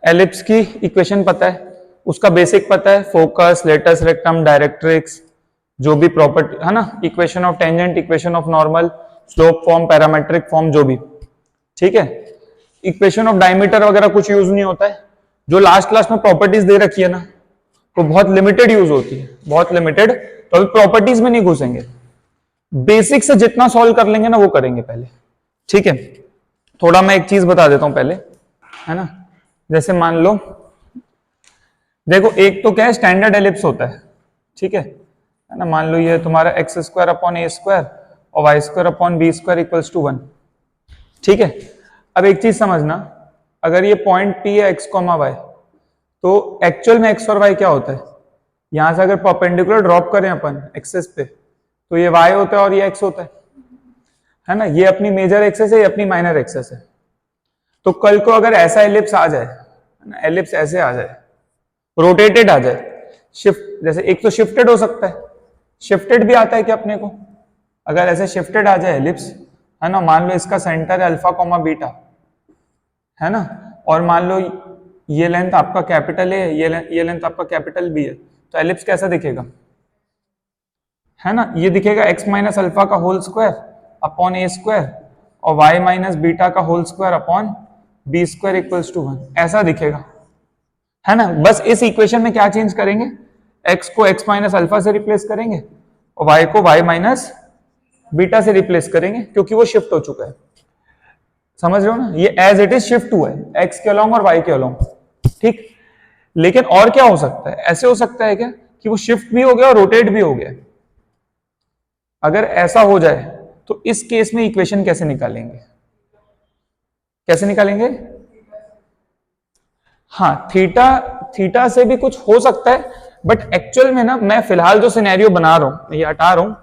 Ellipse की equation पता है, उसका बेसिक पता है, फोकस, लेटस, रेक्टम, डायरेक्ट्रिक्स, जो भी प्रॉपर्टी है ना, equation of tangent, equation of normal, slope form, parametric form, जो भी, ठीक है। इक्वेशन ऑफ डायमीटर वगैरह कुछ यूज नहीं होता है। जो लास्ट क्लास में प्रॉपर्टीज दे रखी है ना, वो बहुत लिमिटेड यूज होती है, बहुत लिमिटेड। तो अभी प्रॉपर्टीज में नहीं घुसेंगे, बेसिक से जितना सॉल्व कर लेंगे ना वो करेंगे पहले, ठीक है। थोड़ा मैं एक चीज बता देता हूं पहले, है ना। जैसे मान लो, देखो एक तो क्या है, स्टैंडर्ड एलिप्स होता है, ठीक है ना। मान लो ये तुम्हारा एक्स स्क्वायर अपॉन ए स्क्वायर और y square upon B square equals to 1, ठीक है। अब एक चीज समझना, अगर ये पॉइंट पी है एक्स कॉमा वाई, तो एक्चुअल में एक्स और वाई क्या होता है, यहां से अगर परपेंडिकुलर ड्रॉप करें अपन एक्सेस पे, तो ये वाई होता है और ये एक्स होता है ना। ये अपनी मेजर एक्सेस है, ये अपनी माइनर एक्सेस है। तो कल को अगर ऐसा एलिप्स आ जाए ना, एलिप्स ऐसे आ जाए, रोटेटेड आ जाए, शिफ्ट, जैसे एक तो शिफ्टेड हो सकता है, शिफ्टेड भी आता है क्या अपने को, अगर ऐसे शिफ्टेड आ जाए एलिप्स, है ना। मान लो इसका सेंटर है अल्फा कॉमा बीटा, है ना, और मान लो ये लेंथ आपका कैपिटल है, ये लेंथ आपका कैपिटल बी है, तो एलिप्स कैसा दिखेगा, है ना। ये दिखेगा एक्स माइनस अल्फा का होल स्क्वायर अपॉन ए स्क्वायर और वाई माइनस बीटा का whole square upon B square equals to 1, ऐसा दिखेगा, है ना। बस इस इक्वेशन में क्या चेंज करेंगे, x को x माइनस अल्फा से रिप्लेस करेंगे और y को y माइनस बीटा से रिप्लेस करेंगे, क्योंकि वो शिफ्ट हो चुका है, समझ रहे हो ना। ये एज इट इज शिफ्ट हुआ है x के अलोंग और y के अलोंग, ठीक। लेकिन और क्या हो सकता है, ऐसे हो सकता है क्या कि वो शिफ्ट भी हो गया और रोटेट भी हो गया। अगर ऐसा हो जाए तो इस केस में इक्वेशन कैसे निकालेंगे, कैसे निकालेंगे। हाँ, थीटा से भी कुछ हो सकता है, बट एक्चुअल में ना, मैं फिलहाल जो सिनेरियो बना रहा हूं, ये हटा रहा हूं,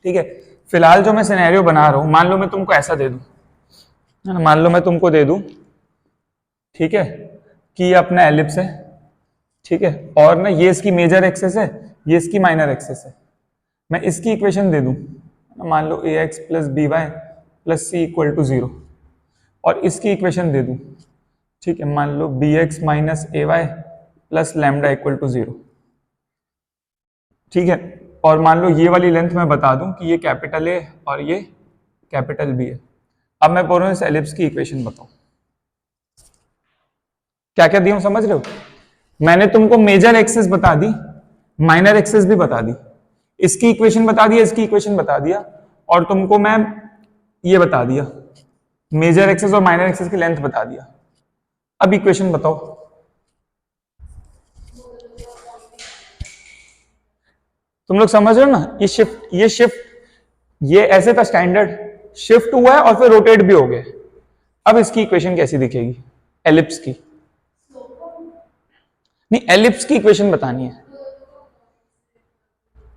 ठीक है। फिलहाल जो मैं सिनेरियो बना रहा हूं, मान लो मैं तुमको ऐसा दे दूं, है ना, मान लो मैं तुमको दे दूं, ठीक है, कि ये अपना एलिप्स है, ठीक है, और ना ये इसकी मेजर एक्सेस है, ये इसकी माइनर एक्सेस है। मैं इसकी इक्वेशन दे दूं, मान लो a x plus b y plus c equal to 0, और इसकी इक्वेशन दे दूं, ठीक है, मान लो b x minus a y plus lambda equal to 0, ठीक है। और मान लो ये वाली लेंथ मैं बता दूं कि ये कैपिटल ए और ये कैपिटल बी है। अब मैं बोल रहा हूं इस एलिप्स की इक्वेशन बताओ, क्या क्या दिया हूं, समझ रहे हो। मैंने तुमको मेजर एक्सेस बता दी, माइनर एक्सेस भी बता दी, इसकी इक्वेशन बता दिया, इसकी इक्वेशन बता दिया, और तुमको मैं ये बता दिया, मेजर एक्सेस और माइनर एक्सेस की लेंथ बता दिया। अब इक्वेशन बताओ, तुम लोग समझ रहे हो ना। ये ऐसे था स्टैंडर्ड, शिफ्ट हुआ है और फिर रोटेट भी हो गए। अब इसकी इक्वेशन कैसी दिखेगी, एलिप्स की, नहीं एलिप्स की इक्वेशन बतानी है।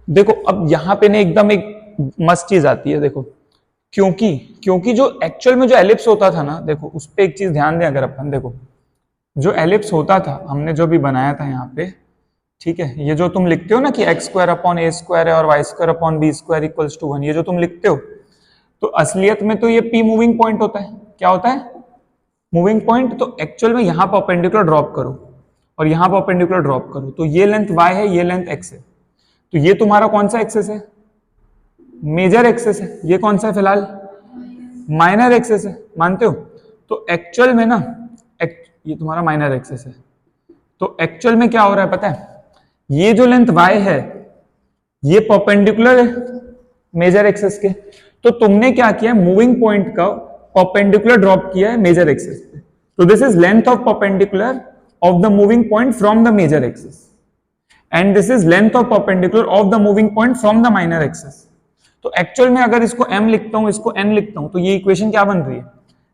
देखो अब यहां पे ना एकदम एक मस्त चीज आती है, देखो, क्योंकि जो एक्चुअल में जो एलिप्स होता था ना, देखो उस पर एक चीज ध्यान दें, अगर अपन देखो जो एलिप्स होता था, हमने जो भी बनाया था यहाँ पे, ठीक है, ये जो तुम लिखते हो ना कि एक्स स्क्वायर अपॉन ए स्क्वायर है और y square upon B square equals to 1, ये जो तुम लिखते हो, तो असलियत में तो ये पी मूविंग पॉइंट होता है। क्या होता है, मूविंग पॉइंट। तो एक्चुअल में यहां परपेंडिकुलर ड्रॉप करो और यहां परपेंडिकुलर ड्रॉप करो, तो ये लेंथ y है, ये लेंथ x है, तो ये तुम्हारा कौन सा एक्सेस है, मेजर एक्सेस है। ये कौन सा है फिलहाल, माइनर एक्सेस है, मानते हो। तो एक्चुअल में ना, ये तुम्हारा माइनर एक्सेस है, तो एक्चुअल में क्या हो रहा है पता है, ये जो लेंथ y है ये परपेंडिकुलर है मेजर एक्सेस के, तो तुमने क्या किया, मूविंग पॉइंट का परपेंडिकुलर ड्रॉप किया है मेजर एक्सेस पे। तो this is length of perpendicular of the moving point from the major axis, and this is length of perpendicular of the moving point from the minor axis. तो actual में अगर इसको m लिखता हूं, इसको n लिखता हूं, तो ये इक्वेशन क्या बन रही है,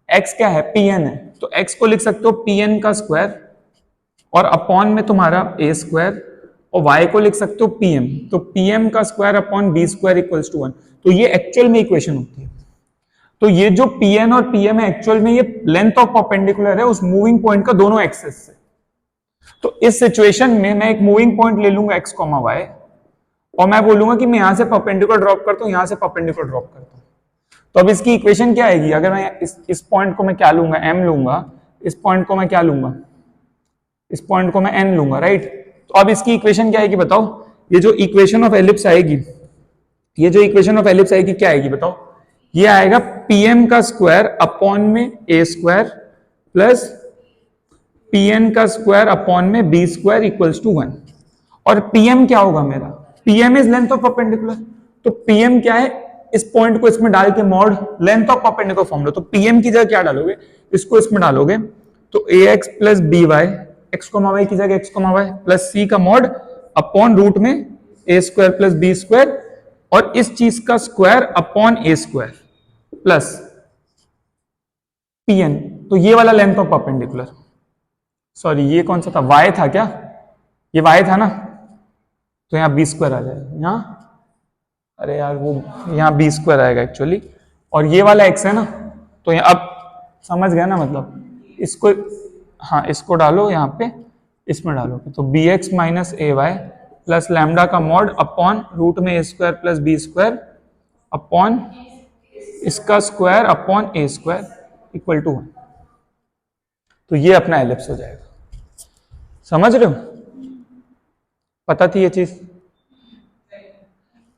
x क्या है, pn है, तो x को लिख सकते हो pn का स्क्वायर और अपॉन में तुम्हारा a स्क्वायर, और y को लिख सकते हो pm, तो pm का square upon b square equals to 1। तो ये एक्चुअल में इक्वेशन होती है। तो ये जो pn और pm है, एक्चुअल में ये लेंथ ऑफ परपेंडिकुलर है उस मूविंग पॉइंट का दोनों एक्सेस से। तो इस सिचुएशन में मैं एक मूविंग पॉइंट ले लूंगा x, y, और मैं बोलूंगा कि मैं यहां से परपेंडिकुलर ड्रॉप करता हूं, यहां से परपेंडिकुलर ड्रॉप करता हूं। तो अब इसकी इक्वेशन क्या आएगी, अगर मैं इस पॉइंट को मैं क्या लूंगा, m लूंगा, इस पॉइंट को मैं क्या लूंगा, इस पॉइंट को मैं n लूंगा, राइट। तो अब इसकी इक्वेशन क्या आएगी बताओ, ये जो इक्वेशन ऑफ एलिप्स आएगी, ये जो इक्वेशन ऑफ एलिप्स आएगी क्या आएगी बताओ, ये आएगा pm का स्क्वायर अपॉन में a स्क्वायर प्लस pn का स्क्वायर अपॉन में b स्क्वायर इक्वल्स टू 1। और pm क्या होगा मेरा, pm is length of perpendicular, तो pm क्या है, इस पॉइंट को इसमें डाल के mod length of perpendicular formula, तो pm की जगह क्या डालोगे, इसको इसमें डालोगे तो ax plus b y, x comma y की जगह x comma y plus c का मॉड अपॉन रूट में a square plus b square, और इस चीज का स्क्वायर अपॉन ए स्क्वायर प्लस pn, तो ये वाला लेंथ ऑफ परपेंडिकुलर, सॉरी ये कौन सा था, y था क्या, ये y था ना, तो यहाँ बी स्क्वायर आ जाएगा, यहाँ अरे यार वो यहाँ बी स्क्वायर आएगा एक्चुअली, और ये वाला x है ना, तो यहाँ अब समझ गया ना, मतलब इसको, हाँ इसको डालो यहाँ पे, इसमें डालोगे तो b x minus a y plus lambda का मॉड अपॉन रूट में a square plus b square upon इसका square upon A square equal to 1। तो ये अपना एलिप्स हो जाएगा, समझ रहे हो, पता थी ये चीज।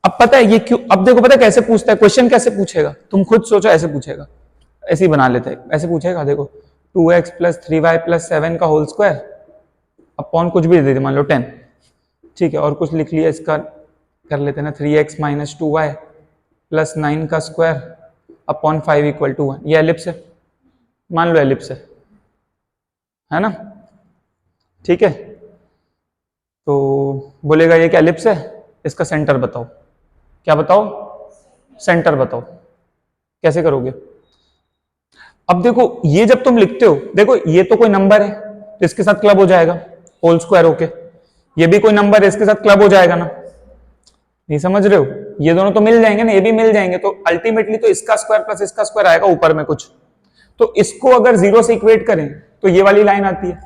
अब पता है ये क्यों, अब देखो पता है कैसे पूछता है, क्वेश्चन कैसे पूछेगा, तुम खुद सोचो, ऐसे पूछेगा, ऐसे ही बना लेते हैं, ऐसे पूछेगा देखो 2x प्लस 3y प्लस 7 का होल स्क्वायर अपॉन कुछ भी दे दे, मान लो 10, ठीक है, और कुछ लिख लिया इसका, कर लेते हैं ना 3x माइनस 2y प्लस 9 का स्क्वायर अपॉन 5 इक्वल टू 1, ये एलिप्स है, मान लो एलिप्स है ना, ठीक है। तो बोलेगा ये क्या एलिप्स है, इसका सेंटर बताओ, क्या बताओ, सेंटर बताओ, कैसे करोगे। अब देखो ये जब तुम लिखते हो, देखो ये तो कोई नंबर है तो इसके साथ क्लब हो जाएगा होल स्क्वायर होके, ये भी कोई नंबर है इसके साथ क्लब हो जाएगा ना, नहीं समझ रहे हो, ये दोनों तो मिल जाएंगे ना, ये भी मिल जाएंगे, तो अल्टीमेटली तो इसका स्क्वायर प्लस इसका स्क्वायर आएगा ऊपर में कुछ, तो इसको अगर जीरो से इक्वेट करें तो ये वाली लाइन आती है,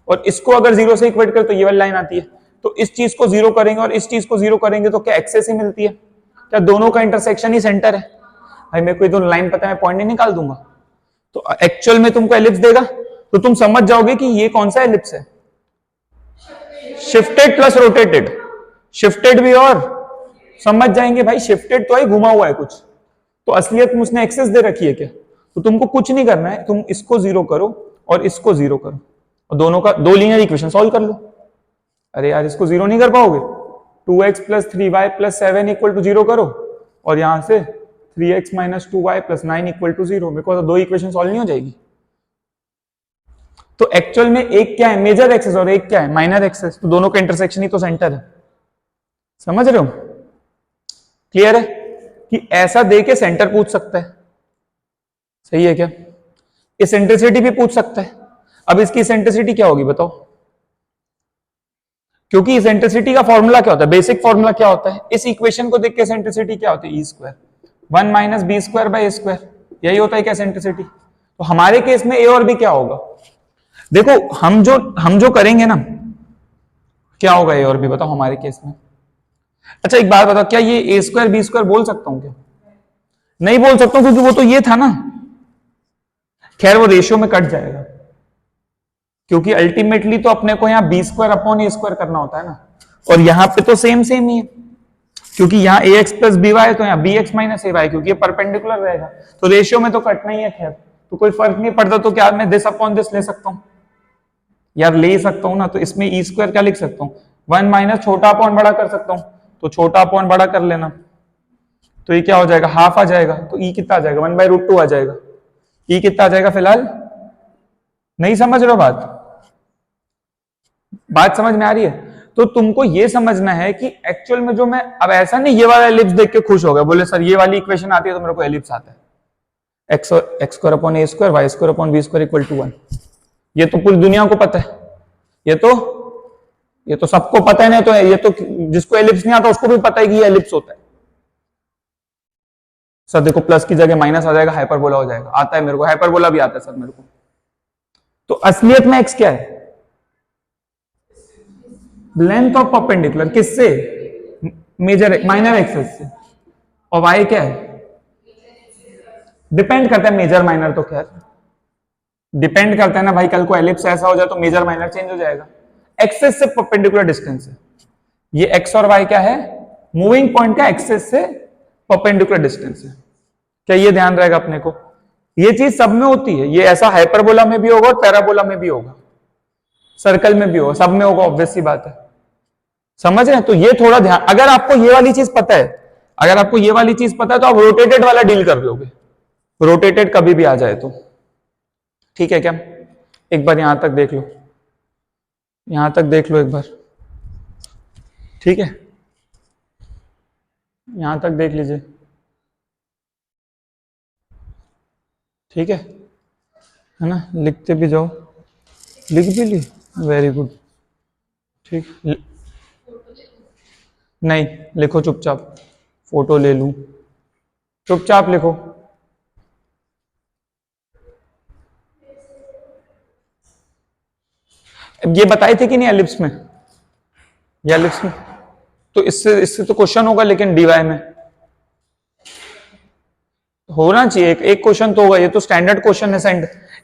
और इसको अगर जीरो से इक्वेट करें तो ये वाली लाइन आती है, तो इस चीज को जीरो करेंगे और इस चीज को जीरो करेंगे तो क्या एक्सेस ही मिलती है, क्या दोनों का इंटरसेक्शन ही सेंटर है, भाई मेरे को ये दोनों लाइन पता है, मैं पॉइंट नहीं निकाल दूंगा, तो एक्चुअल में तुमको एलिप्स देगा, तो तुम समझ जाओगे कि ये कौन सा एलिप्स है, शिफ्टेड प्लस रोटेटेड, शिफ्टेड भी, और समझ जाएंगे भाई शिफ्टेड तो है, घुमा हुआ है कुछ, तो असलियत में उसने एक्सेस दे रखी है क्या, तो तुमको कुछ नहीं करना है, तुम इसको जीरो करो और इसको जीरो करो और दोनों का दो लीनियर इक्वेशन सॉल्व कर लो। अरे यार इसको जीरो नहीं कर पाओगे, 2x plus 3y plus 7 equal to zero करो और यहां से 3x minus 2y plus 9 equal to zero, मेरे को तो दो इक्वेशन सॉल्व नहीं हो जाएगी। तो एक्चुअल में एक क्या है मेजर एक्सेस और एक क्या है माइनर एक्सेस, तो दोनों का इंटरसेक्शन ही तो सेंटर है, समझ रहे हो, क्लियर है कि ऐसा दे के सेंटर पूछ सकता है, सही है क्या, इसेंट्रिसिटी भी पूछ सकता है। अब इसकी इसेंट्रिसिटी क्या होगी बताओ, क्योंकि इसेंट्रिसिटी का फॉर्मूला क्या होता है, बेसिक फॉर्मूला क्या होता है, इस इक्वेशन को देख के इसेंट्रिसिटी क्या होती है, e square 1 minus B square by A square, यही होता है क्या इसेंट्रिसिटी। तो हमारे केस में ए और बी क्या होगा, देखो हम जो करेंगे ना, क्या होगा ए और बी बताओ हमारे केस में। अच्छा एक बात बताओ, क्या ये ए स्क्वायर बी स्क्वायर बोल सकता हूं क्या, नहीं बोल सकता हूं, क्योंकि वो तो ये था ना, खैर वो रेशियो में कट जाएगा, क्योंकि अल्टीमेटली तो अपने को यहाँ बी स्क्वायर अपॉन ए स्क्वायर करना होता है ना, और यहाँ पे तो सेम सेम ही है, क्योंकि यहाँ ए एक्स प्लस बी वाई, तो यहाँ B x minus a Y, क्योंकि ये परपेंडिकुलर रहेगा, तो रेशियो में तो कटना ही है, खैर तो कोई फर्क नहीं पड़ता, तो क्या मैं दिस अपॉन दिस ले सकता हूँ, यार ले ही सकता हूँ ना, तो इसमें ई स्क्वायर क्या लिख सकता हूँ, 1 माइनस छोटा अपॉन बड़ा कर सकता हूँ, तो छोटा अपॉन बड़ा कर लेना, तो ये क्या हो जाएगा हाफ आ जाएगा, तो ई कितना आ जाएगा 1/√2 आ जाएगा, ई कितना आ जाएगा फिलहाल, नहीं समझ रहे हो बात समझ में आ रही है। तो तुमको ये समझना है कि एक्चुअल में जो मैं, अब ऐसा नहीं ये वाला एलिप्स देख के खुश हो गया, बोले सर ये वाली इक्वेशन आती है तो मेरे को एलिप्स आता है, x square upon A square y square upon B square equal to 1, ये तो पूरी दुनिया को पता है, ये तो सबको पता है, नहीं तो ये तो जिसको एलिप्स नहीं आता उसको भी पता है कि ये एलिप्स होता है। सर देखो प्लस की जगह माइनस आ जाएगा, हाइपरबोला हो जाएगा, आता है मेरे को, हाइपरबोला भी आता है सर मेरे को। तो असलियत में एक्स क्या है, लेंथ ऑफ परपेंडिकुलर, किससे, मेजर माइनर एक्सेस से, और वाई क्या है, डिपेंड करता है मेजर माइनर, तो खैर डिपेंड करता है ना भाई, कल को एलिप्स ऐसा हो जाए तो मेजर माइनर चेंज हो जाएगा। एक्सेस से परपेंडिकुलर डिस्टेंस है ये, एक्स और वाई क्या है, मूविंग पॉइंट का एक्सेस से परपेंडिकुलर डिस्टेंस है। क्या ये ध्यान रहेगा अपने को? ये चीज सब में होती है, ये ऐसा हाइपरबोला में भी होगा और पैराबोला में भी होगा, सर्कल में भी होगा, सब में होगा, ऑब्वियस सी बात है। समझ रहे हैं? तो ये थोड़ा ध्यान, अगर आपको ये वाली चीज पता है, अगर आपको ये वाली चीज पता है तो आप रोटेटेड वाला डील कर लोगे, रोटेटेड कभी भी आ जाए तो। ठीक है क्या? एक बार यहां तक देख लो, यहां तक देख लो एक बार, ठीक है, यहां तक देख लीजिए, ठीक है ना? लिखते भी जाओ, लिख भी ली, वेरी गुड, ठीक। नहीं लिखो चुपचाप, फोटो ले लूं, चुपचाप लिखो। ये बताए थे कि नहीं एलिप्स में, या एलिप्स में, तो इससे इससे तो क्वेश्चन होगा, लेकिन डीवाई में होना चाहिए, एक क्वेश्चन तो होगा, ये तो स्टैंडर्ड क्वेश्चन है,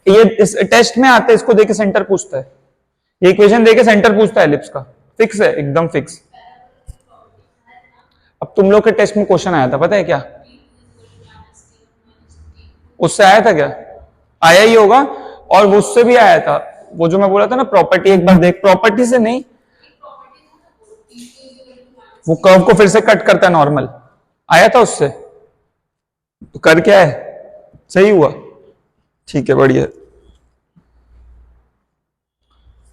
ये इस टेस्ट में आता है, इसको देके सेंटर पूछता है, ये इक्वेशन देके सेंटर पूछता है एलिप्स का, फिक्स है, एकदम फिक्स। अब तुम लोग के टेस्ट में क्वेश्चन आया था, पता है क्या? उससे आया था क्या? आया ही होगा, और वो उससे भी आया था, वो जो मैं बोला था ना प्रॉपर्टी, एक बार देख, प्रॉपर्टी से नहीं, वो कर्व को फिर से कट करता है नॉर्मल, आया था उससे, तो कर क्या है, सही हुआ, ठीक है, बढ़िया,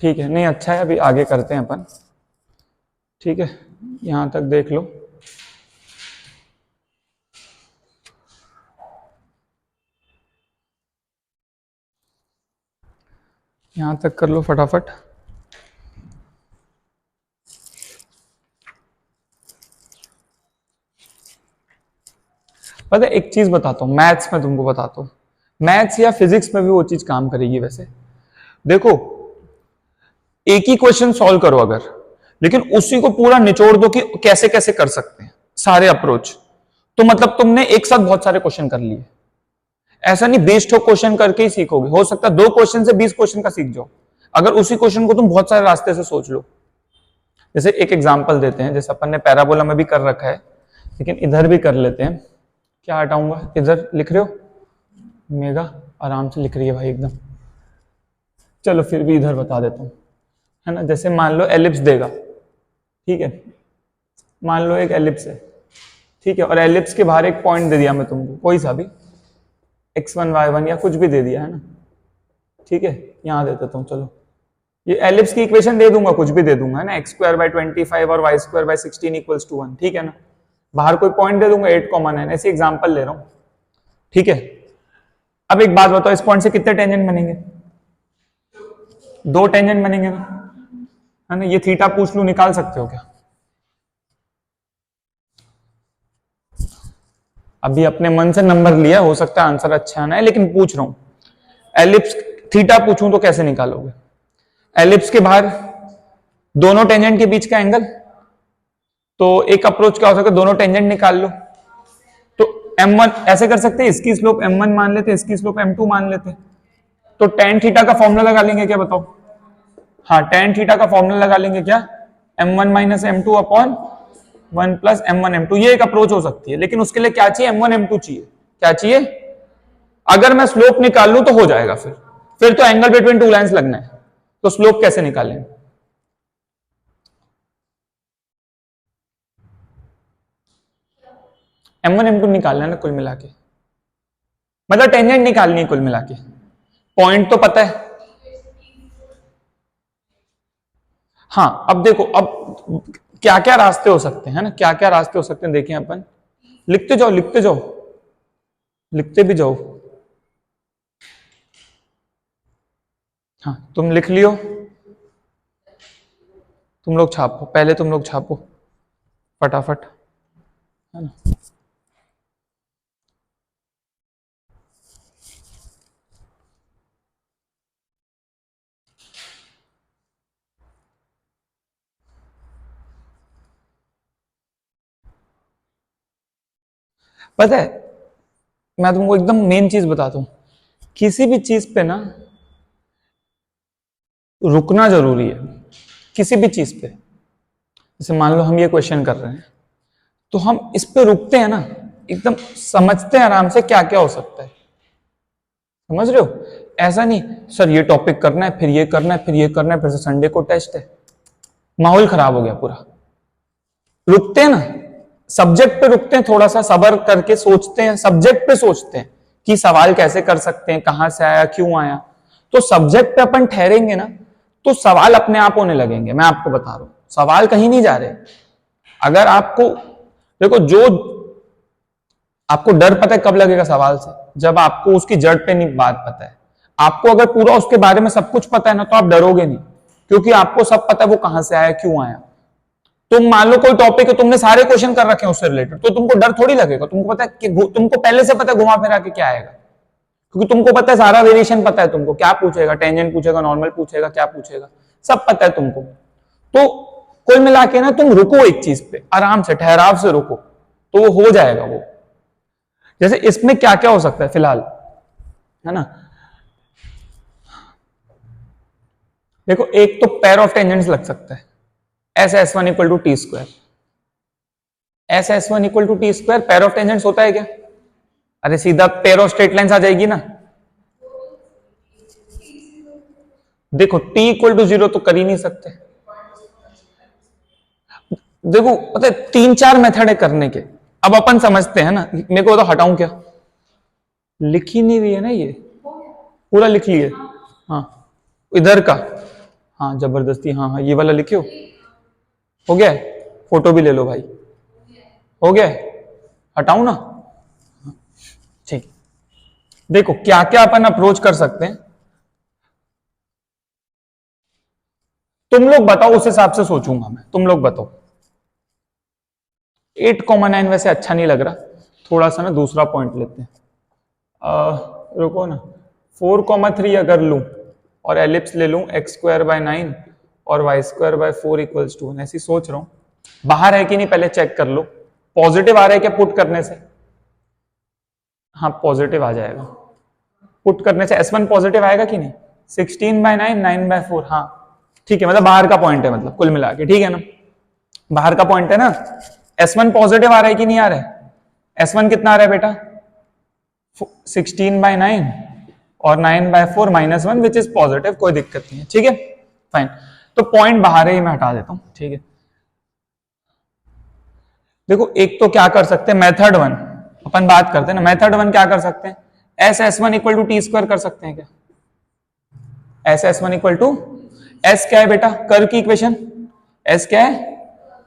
ठीक है, नहीं अच्छा है, अभी आगे करते हैं अपन, ठीक है, यहां तक देख लो, यहां तक कर लो फटाफट। पता है एक चीज बताता हूं, मैथ्स में तुमको बताता हूं, मैथ्स या फिजिक्स में भी वो चीज काम करेगी वैसे। देखो, एक ही क्वेश्चन सॉल्व करो अगर, लेकिन उसी को पूरा निचोड़ दो कि कैसे कैसे कर सकते हैं सारे अप्रोच, तो मतलब तुमने एक साथ बहुत सारे क्वेश्चन कर लिए। ऐसा नहीं 20 क्वेश्चन करके ही सीखोगे, हो सकता है 2 क्वेश्चन से 20 क्वेश्चन का सीख जाओ, अगर उसी क्वेश्चन को तुम बहुत सारे रास्ते से सोच लो। जैसे एक एग्जांपल देते हैं, जैसे अपन ने पैराबोला में भी कर रखा है, लेकिन इधर भी कर लेते हैं। क्या हटाऊंगा, इधर लिख रहे हो, मेगा आराम से लिख रही है भाई एकदम, चलो फिर भी इधर बता देता हूं, है ना? जैसे मान लो एलिप्स देगा, ठीक है, मान लो एक एलिप्स है, ठीक है, और एलिप्स के बाहर एक पॉइंट दे दिया मैं तुमको, कोई सा भी x1 y1 या कुछ भी दे दिया, है ना? ठीक है, यहां दे देता हूं, चलो ये एलिप्स की इक्वेशन दे दूंगा, कुछ भी दे दूंगा, है ना? x²/25 और y²/16 = 1, ठीक है ना? बाहर कोई पॉइंट दे दूंगा, 8, 9, ऐसे एग्जांपल ले रहा हूं, ठीक है। अब एक बात बताओ, इस पॉइंट से कितने टेंजेंट बनेंगे? 2 टेंजेंट बनेंगे ना, है ना? ये थीटा पूछ लू, निकाल सकते हो क्या? अभी अपने मन से नंबर लिया, हो सकता है आंसर अच्छा आना है, लेकिन पूछ रहा हूं, एलिप्स थीटा पूछूं तो कैसे निकालोगे? एलिप्स के बाहर दोनों टेंजेंट के बीच का एंगल, तो एक अप्रोच क्या हो सकता है, दोनों टेंजेंट निकाल लो, तो m1 ऐसे कर सकते हैं, इसकी स्लोप m1 मान लेते, इसकी स्लोप m2 मान लेते, तो tan थीटा का फॉर्मूला लगा लेंगे क्या, बताओ? हाँ, tan थीटा का फॉर्मूला लगा लेंगे क्या, m1 minus m2 upon 1 plus m1 m2, ये एक अप्रोच हो सकती है, लेकिन उसके लिए क्या चाहिए, m1 m2 चाहिए, क्या चाहिए? अगर मैं स्लोप निकाल लूं तो हो जाएगा, फिर तो एंगल बिटवीन टू लाइंस लगना है, तो स्लोप कैसे निकालेंगे? m1 m2 निकालना है ना कुल मिला के, मतलब टेंजेंट निकालनी है कुल मिला के, पॉइंट तो पता है। हाँ, अब देखो, अब क्या क्या रास्ते हो सकते हैं ना, क्या क्या रास्ते हो सकते हैं, देखें अपन, लिखते जाओ लिखते जाओ, लिखते भी जाओ। हाँ, तुम लिख लियो, तुम लोग छापो, पहले तुम लोग छापो फटाफट, है ना? पता है, मैं तुमको एकदम मेन चीज बताता हूं, किसी भी चीज पे ना रुकना जरूरी है किसी भी चीज पे। जैसे मान लो हम ये क्वेश्चन कर रहे हैं तो हम इस पे रुकते हैं ना, एकदम समझते हैं आराम से क्या क्या हो सकता है, समझ रहे हो? ऐसा नहीं सर ये टॉपिक करना है, फिर ये करना है, फिर ये करना है, फिर से संडे को टेस्ट है, माहौल खराब हो गया पूरा। रुकते हैं ना, सब्जेक्ट पे रुकते हैं, थोड़ा सा सब्र करके सोचते हैं, सब्जेक्ट पे सोचते हैं कि सवाल कैसे कर सकते हैं, कहां से आया, क्यों आया। तो सब्जेक्ट पे अपन ठहरेंगे ना तो सवाल अपने आप होने लगेंगे। मैं आपको बता रहा हूं, सवाल कहीं नहीं जा रहे। अगर आपको देखो, जो आपको डर पता है कब लगेगा सवाल से, जब आपको उसकी जड़ पे नहीं बात पता है। आपको अगर पूरा उसके बारे में सब कुछ पता है ना तो आप डरोगे नहीं, क्योंकि आपको सब पता है वो कहां से आया, क्यों आया। तुम मान लो कोई टॉपिक है, तुमने सारे क्वेश्चन कर रखे हैं उससे रिलेटेड, तो तुमको डर थोड़ी लगेगा। तुमको पता है कि तुमको पहले से पता है घुमा फिरा के क्या आएगा, क्योंकि तुमको पता है सारा वेरिएशन पता है तुमको, क्या पूछेगा, टेंजेंट पूछेगा, नॉर्मल पूछेगा, क्या पूछेगा, सब पता है तुमको। तो कुल मिला के ना तुम रुको एक चीज पे, आराम से ठहराव से रुको, तो वो हो जाएगा वो। जैसे इसमें क्या क्या हो सकता है फिलहाल, है ना? देखो, एक तो पेयर ऑफ टेंजेंट्स लग सकता है, S S one equal to T square. S S one equal to T square pair of tangents होता है क्या? अरे सीधा पेयर ऑफ स्ट्रेट लाइंस आ जाएगी ना। देखो टी इक्वल टू जीरो तो कर ही नहीं सकते। देखो पता है 3-4 मेथड है करने के। अब अपन समझते हैं ना, मेरे को तो हटाऊं क्या, लिख ही नहीं रही है ना, ये पूरा लिख लिए। हाँ इधर का, हाँ जबरदस्ती, हाँ हाँ ये वाला लिखियो। हो गया है? फोटो भी ले लो भाई, हो गया है? हटाऊं ना? ठीक। देखो क्या क्या अपन अप्रोच कर सकते हैं, तुम लोग बताओ, उस हिसाब से सोचूंगा मैं। तुम लोग बताओ। 8,9 वैसे अच्छा नहीं लग रहा, थोड़ा सा ना दूसरा पॉइंट लेते हैं। रुको ना, 4,3 अगर लूं और एलिप्स ले लूं x²/9 और y²/4 इक्वल्स टू 1, ऐसी सोच रहा हूं। बाहर है कि नहीं पहले चेक कर लो। पॉजिटिव आ रहा है क्या पुट करने से? हाँ पॉजिटिव आ जाएगा पुट करने से। S1 पॉजिटिव आएगा कि नहीं? 16/9 9/4, हाँ ठीक है, मतलब बाहर का पॉइंट है, मतलब कुल मिला के ठीक है ना, बाहर का पॉइंट है ना। S1 पॉजिटिव आ रहा है कि नहीं आ रहा है? S1 कितना आ रहा है बेटा? 16/9 और 9/4 -1 विच इज पॉजिटिव, कोई दिक्कत नहीं है, ठीक है फाइन। तो पॉइंट बाहर ही मैं हटा देता हूं, ठीक है। देखो एक तो क्या कर सकते हैं, मेथड वन अपन बात करते हैं ना। मेथड वन क्या कर सकते हैं, S S one equal to T square कर सकते हैं क्या? S S one equal to, S क्या है बेटा, कर की इक्वेशन, एस क्या है,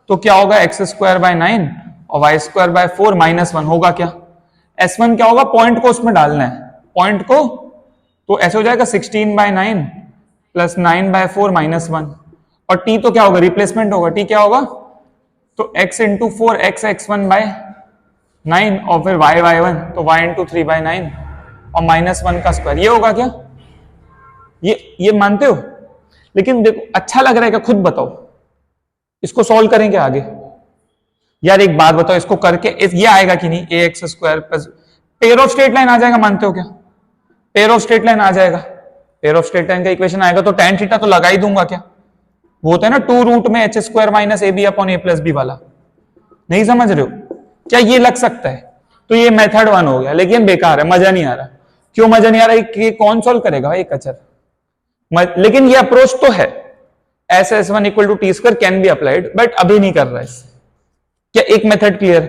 तो क्या होगा x²/9 और y²/4 -1 होगा क्या? S1 क्या होगा, पॉइंट को उसमें डालना है, पॉइंट को, तो ऐसे हो जाएगा 16/9 प्लस 9/4 -1, और t तो क्या होगा, रिप्लेसमेंट होगा, t क्या होगा, तो x इंटू 4 x(x1/9) और फिर y(y1) तो y इंटू 3/9 और -1 का स्क्वायर, ये होगा क्या? ये मानते हो? लेकिन देखो अच्छा लग रहा है क्या, खुद बताओ, इसको सॉल्व करेंगे आगे। यार एक बात बताओ, इसको करके ये आएगा कि नहीं, ax² plus pair of straight line आ जाएगा, मानते हो क्या? पेयर ऑफ स्ट्रेट लाइन आ जाएगा, पेयर ऑफ स्ट्रेट लाइन का इक्वेशन आएगा, तो tan थीटा तो लगा ही दूंगा क्या, वो होता है ना 2 रूट में h² - ab/a+b वाला, नहीं समझ रहे हो क्या? ये लग सकता है, तो ये मेथड वन हो गया, लेकिन बेकार है, मजा नहीं आ रहा। क्यों मजा नहीं आ रहा? कि कौन सॉल्व करेगा भाई कचर, लेकिन ये अप्रोच तो है, SS1 equal to T square can be applied, but अभी नहीं कर रहा है। क्या एक मेथड क्लियर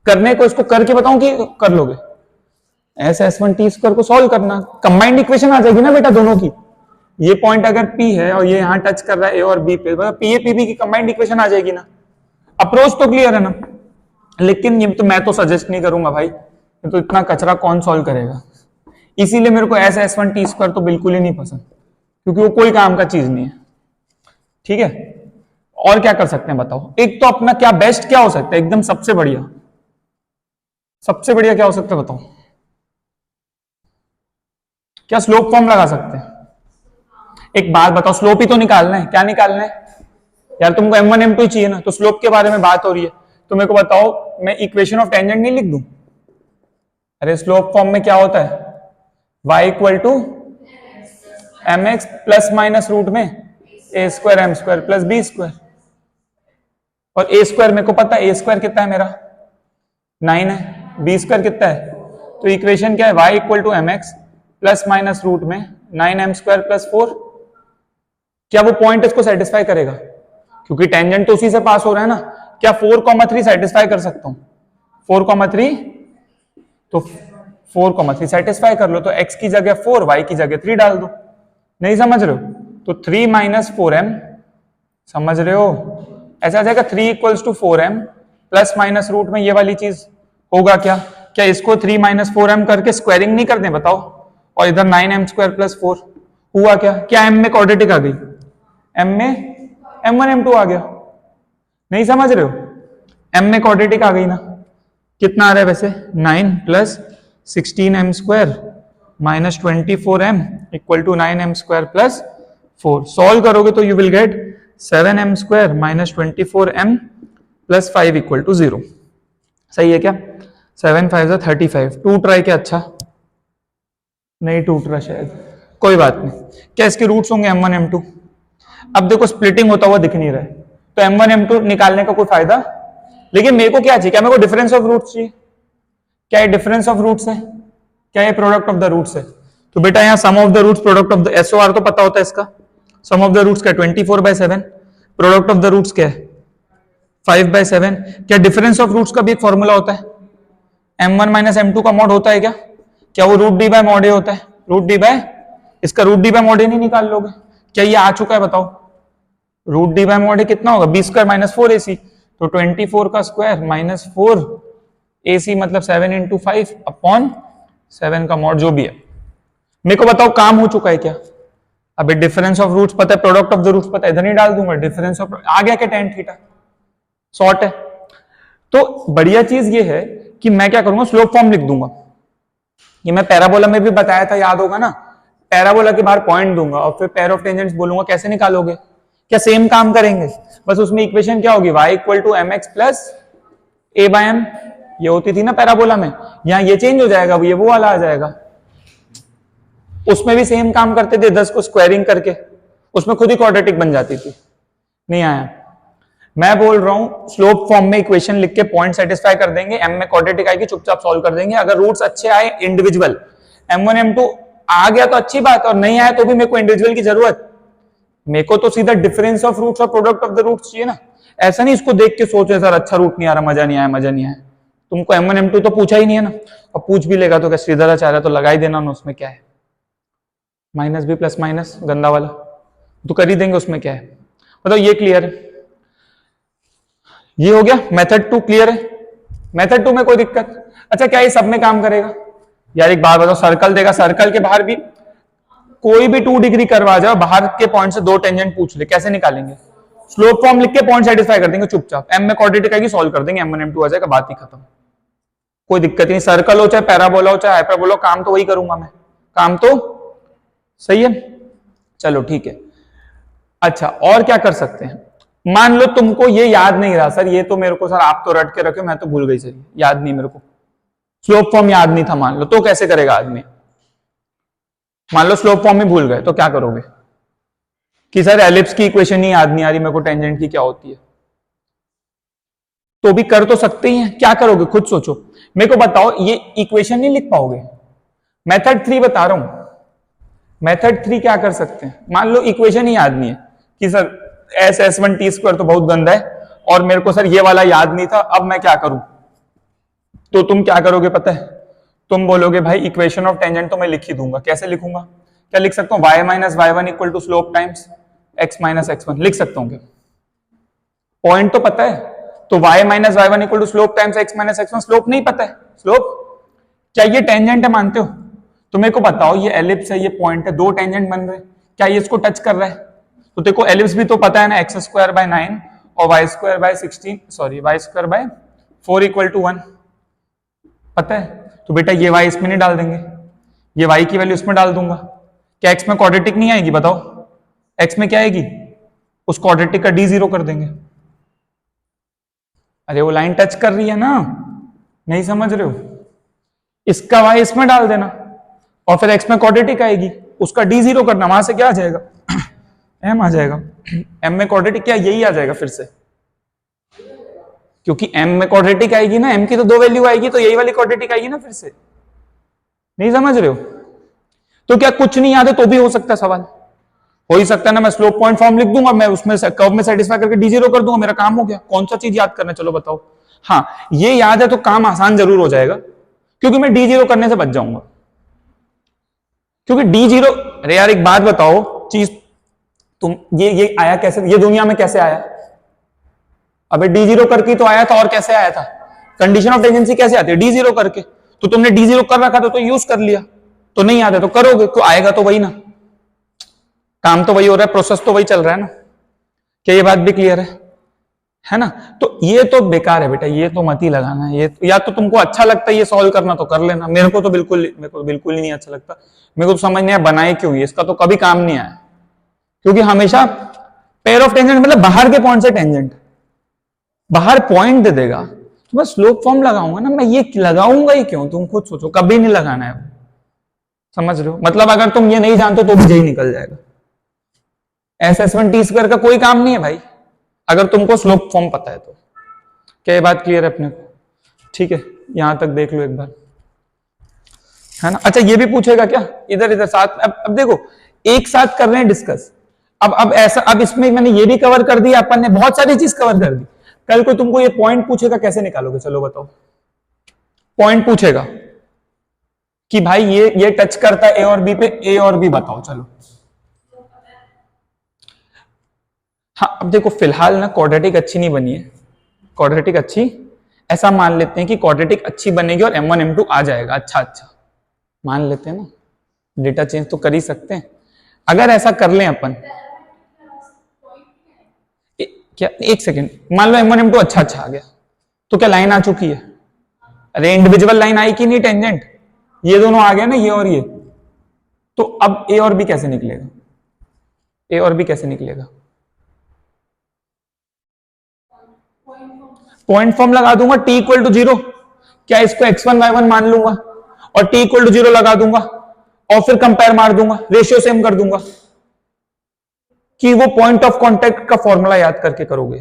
करने को, इसको करके बताऊं कि कर लोगे? SS1 टी स्क्वायर को सॉल्व करना, कंबाइंड इक्वेशन आ जाएगी ना बेटा दोनों की। ये पॉइंट अगर P है और ये यहां टच कर रहा है A और B पे, मतलब PA PB की कंबाइंड इक्वेशन आ जाएगी ना। अप्रोच तो क्लियर है ना, लेकिन ये तो मैं तो सजेस्ट नहीं करूंगा भाई, तो इतना कचरा कौन सॉल्व करेगा। इसीलिए मेरे को SS1 टी स्क्वायर तो बिल्कुल ही नहीं पसंद, क्योंकि वो कोई काम का चीज नहीं है, ठीक है। और क्या कर सकते हैं बताओ? एक तो अपना क्या बेस्ट क्या हो सकता है, एकदम सबसे बढ़िया, सबसे बढ़िया क्या हो सकता है बताओ? क्या स्लोप फॉर्म लगा सकते हैं? एक बात बताओ, स्लोप ही तो निकालना है, क्या निकालना है यार? तुमको m1 m2 चाहिए ना, तो स्लोप के बारे में बात हो रही है, तो मेरे को बताओ मैं इक्वेशन ऑफ टेंजेंट नहीं लिख दूं? अरे स्लोप फॉर्म में क्या होता है, y equal to M x plus minus root में a square m square plus b square, और ए स्क्वायर मेरे को पता है, ए स्क्वायर कितना है मेरा 9 है, बी स्क्वायर कितना है, तो इक्वेशन क्या है y equal to M x plus minus root में 9m स्क्वायर प्लस 4। क्या वो पॉइंट इसको सेटिस्फाई करेगा? क्योंकि टेंजेंट तो उसी से पास हो रहा है ना। क्या 4,3 सेटिस्फाई कर सकता हूं? 4,3, तो 4,3 सेटिस्फाई कर लो, तो x की जगह 4, y की जगह 3 डाल दो। नहीं समझ रहे हो? तो 3 माइनस 4m, समझ रहे हो? ऐसा आ जाएगा 3 equals to 4m plus minus root में ये वाली चीज होगा क्या? क्या इसको 3 माइनस 4m करके स्क्वायरिंग नहीं करते बताओ, और इधर 9m स्क्वायर प्लस 4 हुआ क्या? क्या m में क्वाड्रेटिक आ गई? m में m1 m2 आ गया। नहीं समझ रहे हो? m में क्वाड्रेटिक आ गई ना। कितना आ रहा है वैसे? 9 plus 16m square minus 24m equal to 9m square plus 4। Solve करोगे तो you will get 7m square minus 24m plus 5 equal to 0। सही है क्या? 7 5 35। टूट रहा है क्या? अच्छा नहीं टूट रहा शायद, कोई बात नहीं। क्या इसके रूट्स होंगे m1 m2? अब देखो स्प्लिटिंग होता हुआ दिख नहीं रहा है, तो m1 m2 निकालने का कोई फायदा? लेकिन मेरे को क्या चाहिए? क्या मेरे को डिफरेंस ऑफ रूट्स चाहिए? क्या ये डिफरेंस ऑफ रूट्स है? क्या ये प्रोडक्ट ऑफ द रूट्स है? तो बेटा यहाँ sum of the roots product of the SOR तो पता होता है इसका। सम ऑफ द रूट्स क्या? 24/7। प्रोडक्ट ऑफ द रूट्स क्या है? 5/7। क्या डिफरेंस ऑफ रूट्स का भी एक फॉर्मूला होता है? m1 माइनस m2 का मॉड होता है क्या? क्या वो रूट डी बाय मॉड ए होता है? रूट डी बाय, इसका रूट डी बाय मॉड ए नहीं निकाल लोगे? क्या ये आ चुका है बताओ? रूट डी बाय मॉड ए कितना होगा? बी स्क्वायर माइनस 4ac, तो 24 का स्क्वायर माइनस 4ac मतलब 7 इंटू 5 अपॉन 7 का मॉड जो भी है। मेरे को बताओ काम हो चुका है क्या? अभी डिफरेंस ऑफ रूट्स पता है, प्रोडक्ट ऑफ द रूट्स पता है, इधर नहीं डाल दूंगा, डिफरेंस ऑफ आ गया क्या? tan थीटा शॉर्ट है। तो बढ़िया चीज ये है कि मैं क्या करूंगा, स्लोप फॉर्म लिख दूंगा। ये मैं पैराबोला में भी बताया था, याद होगा ना? पैराबोला के बाहर पॉइंट दूंगा और फिर पेयर ऑफ टेंजेंट्स बोलूंगा। कैसे निकालोगे? क्या सेम काम करेंगे, बस उसमें इक्वेशन क्या होगी? y equal to M x plus A by M, ये होती थी ना पैराबोला में। यहां ये चेंज हो जाएगा, ये वो वाला आ जाएगा। उसमें भी सेम काम करते थे, 10 को स्क्वायरिंग करके, उसमें खुद ही क्वाड्रेटिक बन जाती थी। नहीं आया? मैं बोल रहा हूं स्लोप फॉर्म में इक्वेशन लिख के पॉइंट सेटिस्फाई कर देंगे, m में क्वाड्रेटिक आएगी, चुपचाप सॉल्व कर देंगे। अगर रूट्स अच्छे आए इंडिविजुअल, m1 m2 आ गया तो अच्छी बात, और नहीं आया तो भी मेरे को इंडिविजुअल की जरूरत। मेरे को तो सीधा डिफरेंस ऑफ रूट्स और प्रोडक्ट ऑफ द रूट्स चाहिए ना। ऐसा नहीं इसको देख के सोचे सर अच्छा रूट नहीं आ रहा, मजा नहीं आया, मजा नहीं आया। तुमको m1 m2 तो पूछा ही नहीं है ना, और पूछ भी लेगा तो क्या श्रीधराचार्य तो लगा ही देना ना, उसमें क्या है? माइनस बी प्लस माइनस गंदा वाला तो कर ही देंगे, उसमें क्या है? बताओ ये क्लियर है? ये हो गया मेथड 2 क्लियर है? मेथड 2 में कोई दिक्कत? अच्छा क्या ये सब में काम करेगा? यार एक बात बताओ, सर्कल देगा, सर्कल के बाहर भी कोई भी 2 डिग्री करवा जाओ, बाहर के पॉइंट से 2 टेंजेंट पूछ ले, कैसे निकालेंगे? स्लोप फॉर्म लिख के पॉइंट सेटिस्फाई कर देंगे चुपचाप। m में क्वाड्रेटिक आएगी, सॉल्व कर देंगे, m1 m2 आ जाएगा, बात ही खत्म। कोई दिक्कत नहीं, सर्कल हो चाहे पैराबोला हो चाहे हाइपरबोला, काम तो वही करूंगा मैं, काम तो सही है। चलो ठीक है। अच्छा और क्या कर सकते हैं? मान लो तुमको ये याद नहीं रहा, सर ये तो मेरे को, सर आप तो रट के रखे, मैं तो भूल गई, सर याद नहीं मेरे को, स्लोप फॉर्म याद नहीं था मान लो, तो कैसे करेगा आदमी? मान लो स्लोप फॉर्म में भूल गए तो क्या करोगे? कि सर एलिप्स की इक्वेशन ही याद नहीं आ रही मेरे को, टेंजेंट की क्या होती है, तो भी कर तो सकते ही हैं। क्या करोगे खुद सोचो, मेरे को बताओ। ये इक्वेशन नहीं लिख पाओगे, मेथड 3 बता रहा हूं। मेथड 3 क्या कर सकते हैं? मान लो इक्वेशन ही याद नहीं है कि सर s1t² तो बहुत गंदा है, और मेरे को सर ये वाला याद नहीं था, अब मैं क्या करूं? तो तुम क्या करोगे पता है? तुम बोलोगे भाई इक्वेशन ऑफ टेंजेंट तो मैं लिख ही दूंगा। कैसे लिखूंगा? क्या लिख सकता हूं? y minus y1 equal to slope times x minus x1 लिख सकता हूं क्या? पॉइंट तो पता है, तो y minus y1 equal to slope times x minus x1, slope नहीं पता है। स्लोप क्या ये टेंजेंट है, मानते हो? तो मेरे को बताओ ये एलिप्स है, ये पॉइंट है, 2 टेंजेंट बन रहे, क्या ये इसको टच कर रहा है? तो देखो एलिप्स भी तो पता है ना, x²/9 और y²/16, sorry y²/4 equal to 1 पता है। तो बेटा ये y इसमें नहीं डाल देंगे, ये y की वैल्यू इसमें डाल दूंगा। क्या x में क्वाड्रेटिक नहीं आएगी? बताओ x में क्या आएगी? उस क्वाड्रेटिक का d0 कर देंगे। अरे वो लाइन टच कर रही है ना, नहीं समझ रहे हो? इसका y इसमें डाल देना और फिर x में क्वाड्रेटिक आएगी, उसका डी जीरो करना, वहां से क्या आ जाएगा, एम आ जाएगा। एम में क्वाड्रेटिक क्या यही आ जाएगा फिर से, क्योंकि एम में क्वाड्रेटिक आएगी ना, एम की तो 2 वैल्यू आएगी, तो यही वाली क्वाड्रेटिक आएगी ना फिर से। नहीं समझ रहे हो? तो क्या कुछ नहीं याद है तो भी हो सकता है सवाल, हो ही सकता है ना, मैं स्लोप पॉइंट फॉर्म लिख दूंगा, मैं उसमें कर्व में सेटिस्फाई करके डी जीरो कर दूंगा, मेरा काम हो गया। कौन सा चीज याद करना, चलो बताओ। हाँ ये याद है तो काम आसान जरूर हो जाएगा, क्योंकि मैं डी जीरो करने से बच जाऊंगा। क्योंकि डी जीरो, अरे यार एक बात बताओ चीज, तुम ये आया कैसे, ये दुनिया में कैसे आया? अबे डी जीरो करके तो आया था, और कैसे आया था? कंडीशन ऑफ टेंजेंसी कैसे आती है? डी जीरो करके। तो तुमने डी जीरो कर रखा था तो यूज कर लिया, तो नहीं आता तो करोगे, तो आएगा तो वही ना, काम तो वही हो रहा है, प्रोसेस तो वही चल रहा है ना। क्या ये बात भी क्लियर है ना? तो ये तो बेकार है बेटा, ये तो मत ही लगाना। ये या तो तुमको अच्छा लगता है ये सॉल्व करना तो कर लेना, मेरे को बिल्कुल ही नहीं अच्छा लगता। मेरे को तो समझ नहीं आया बनाए क्यों, इसका तो कभी काम नहीं आया, क्योंकि हमेशा पेयर ऑफ टेंजेंट मतलब बाहर के पॉइंट से टेंजेंट, बाहर पॉइंट दे देगा तो मैं स्लोप फॉर्म लगाऊंगा ना, मैं ये लगाऊंगा ही क्यों? तुम खुद सोचो, कभी नहीं लगाना है। समझ रहे हो? मतलब अगर तुम ये नहीं जानते तो भी यही निकल जाएगा। SS1 टी स्क्वायर का कोई काम नहीं है भाई, अगर तुमको स्लोप फॉर्म पता है तो। क्या ये बात क्लियर है अपने को? ठीक है, यहां तक देख लो एक बार, है ना? अच्छा ये भी पूछेगा क्या, इधर इधर साथ, अब देखो एक साथ कर रहे हैं डिस्कस। अब ऐसा, अब इसमें मैंने ये भी कवर कर दिया, अपन ने बहुत सारी चीज कवर कर दी। कल को तुमको ये पॉइंट पूछेगा, कैसे निकालोगे? चलो बताओ। पॉइंट पूछेगा कि भाई ये टच करता है ए और बी पे, ए और बी बताओ, चलो। हाँ अब देखो फिलहाल ना क्वाड्रेटिक अच्छी नहीं बनी है, क्वाड्रेटिक अच्छी, ऐसा मान लेते हैं कि क्वाड्रेटिक अच्छी बनेगी और M1 M2 आ जाएगा। अच्छा मान लेते हैं ना, डेटा चेंज तो कर ही सकते हैं। अगर ऐसा कर लें अपन, क्या एक सेकेंड, मान लो M1 M2 अच्छा आ गया, तो क्या लाइन आ चुकी है? अरे इंडिविजुअल लाइन आई कि नहीं टेंजेंट, ये दोनों आ गया ना, ये और ये। तो अब ए और बी कैसे निकलेगा? ए और बी कैसे निकलेगा? पॉइंट फॉर्म लगा दूंगा, t इक्वल टू 0, क्या इसको x1 y1 मान लूंगा और t इक्वल टू 0 लगा दूंगा, और फिर कंपेयर मार दूंगा, रेशियो सेम कर दूंगा। कि वो पॉइंट ऑफ कांटेक्ट का फॉर्मूला याद करके करोगे?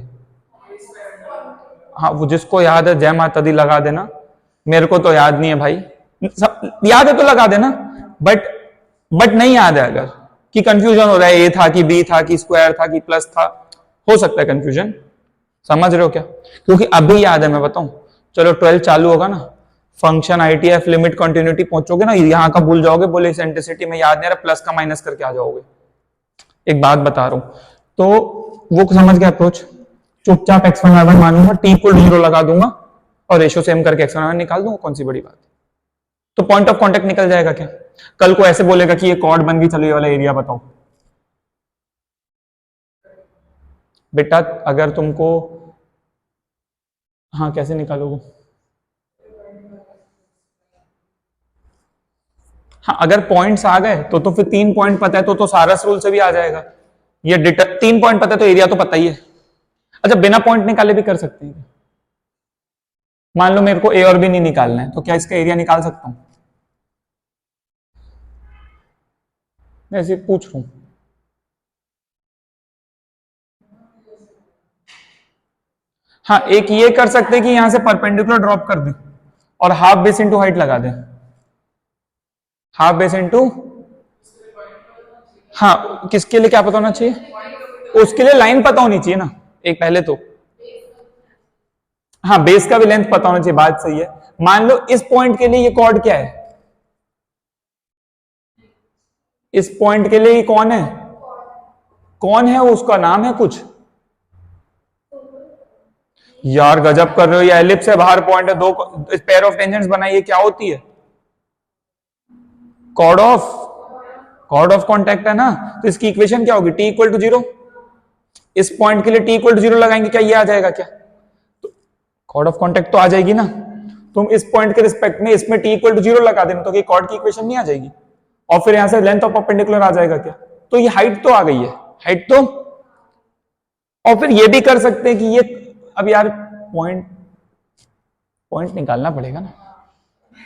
हाँ वो जिसको याद है जय माता दी लगा देना, मेरे को तो याद नहीं है भाई। याद है तो लगा देना, बट नहीं याद है अगर, कि कंफ्यूजन हो रहा है, ए था कि बी था कि स्क्वायर था कि प्लस था, हो सकता है कंफ्यूजन। समझ रहे हो क्या? क्योंकि अभी याद है, मैं बताऊं, चलो 12 चालू होगा ना, फंक्शन ITF लिमिट कंटिन्यूटी पहुंचोगे ना, यहाँ का भूल जाओगे, बोले सेंट्रिसिटी में याद नहीं रहा, प्लस का माइनस करके आ जाओगे। एक बात बता रहा हूं, तो वो समझ गया अप्रोच। चुपचाप x1 y1 मानूंगा, t इक्वल 0 लगा दूंगा और रेशियो सेम करके x1 y1 निकाल दूंगा, कौन सी बड़ी बात। तो पॉइंट ऑफ कांटेक्ट निकल जाएगा। क्या कल को ऐसे बोलेगा कि ये कॉर्ड बन गई, चलो ये वाला एरिया बताओ। बेटा अगर तुमको, हाँ कैसे निकालोगे? हाँ अगर पॉइंट्स आ गए तो फिर 3 पॉइंट पता है तो सारस रूल से भी आ जाएगा। ये 3 पॉइंट पता है तो एरिया तो पता ही है। अच्छा बिना पॉइंट निकाले भी कर सकते हैं। मान लो मेरे को ए और बी नहीं निकालना है, तो क्या इसका एरिया निकाल सकता हूं? मैं ऐसे पूछ रहा हूं। हाँ एक ये कर सकते हैं कि यहां से परपेंडिकुलर ड्रॉप कर दें और हाफ बेस इंटू हाइट लगा दें, हाफ बेस इंटू, हाँ किसके लिए क्या पता होना चाहिए? उसके लिए लाइन पता होनी चाहिए ना एक पहले तो, हाँ बेस का भी लेंथ पता होना चाहिए, बात सही है। मान लो इस पॉइंट के लिए ये कॉर्ड क्या है, इस पॉइंट के लिए ये कौन है, कौन है उसका नाम है कुछ? यार गजब कर रहे हो, ये एलिप्स है, बाहर पॉइंट है, दो पेयर ऑफ टेंजेंट्स बनाइए, क्या होती है? कॉर्ड ऑफ कांटेक्ट है ना। तो इसकी इक्वेशन क्या होगी? t equal to 0। इस पॉइंट के लिए t इक्वल टू 0 लगाएंगे, क्या ये आ जाएगा? क्या तो कॉर्ड ऑफ कांटेक्ट तो आ जाएगी ना। तुम इस पॉइंट के रिस्पेक्ट में इसमें t इक्वल टू 0 लगा देना, तो कॉर्ड की इक्वेशन नहीं आ जाएगी? और फिर यहां से लेंथ ऑफ परपेंडिकुलर आ जाएगा क्या? तो ये हाइट तो आ गई है, हाइट तो। और फिर ये भी कर सकते हैं कि ये, अब यार पॉइंट निकालना पड़ेगा ना,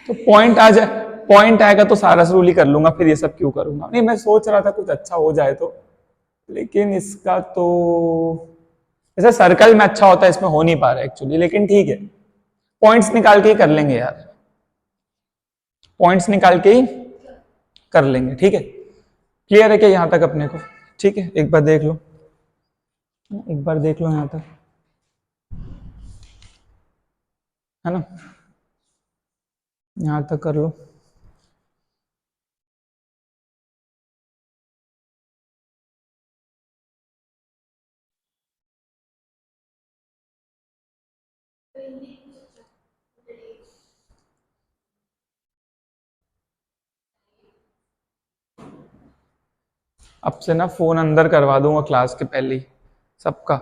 तो पॉइंट आ जाए, पॉइंट आएगा तो सारस रूल ही कर लूंगा, फिर ये सब क्यों करूंगा। नहीं, मैं सोच रहा था कुछ अच्छा हो जाए तो, लेकिन इसका तो जैसे सर्कल में अच्छा होता है, इसमें हो नहीं पा रहा एक्चुअली, लेकिन ठीक है, पॉइंट्स निकाल के ही कर लेंगे यार, पॉइंट्स निकाल के ही कर लेंगे। ठीक है, क्लियर है क्या यहां तक अपने को? ठीक है, एक बार देख लो, एक बार देख लो यहां तक, है ना, यहां तक कर लो। अब से ना फोन अंदर करवा दूंगा क्लास के पहले ही सबका।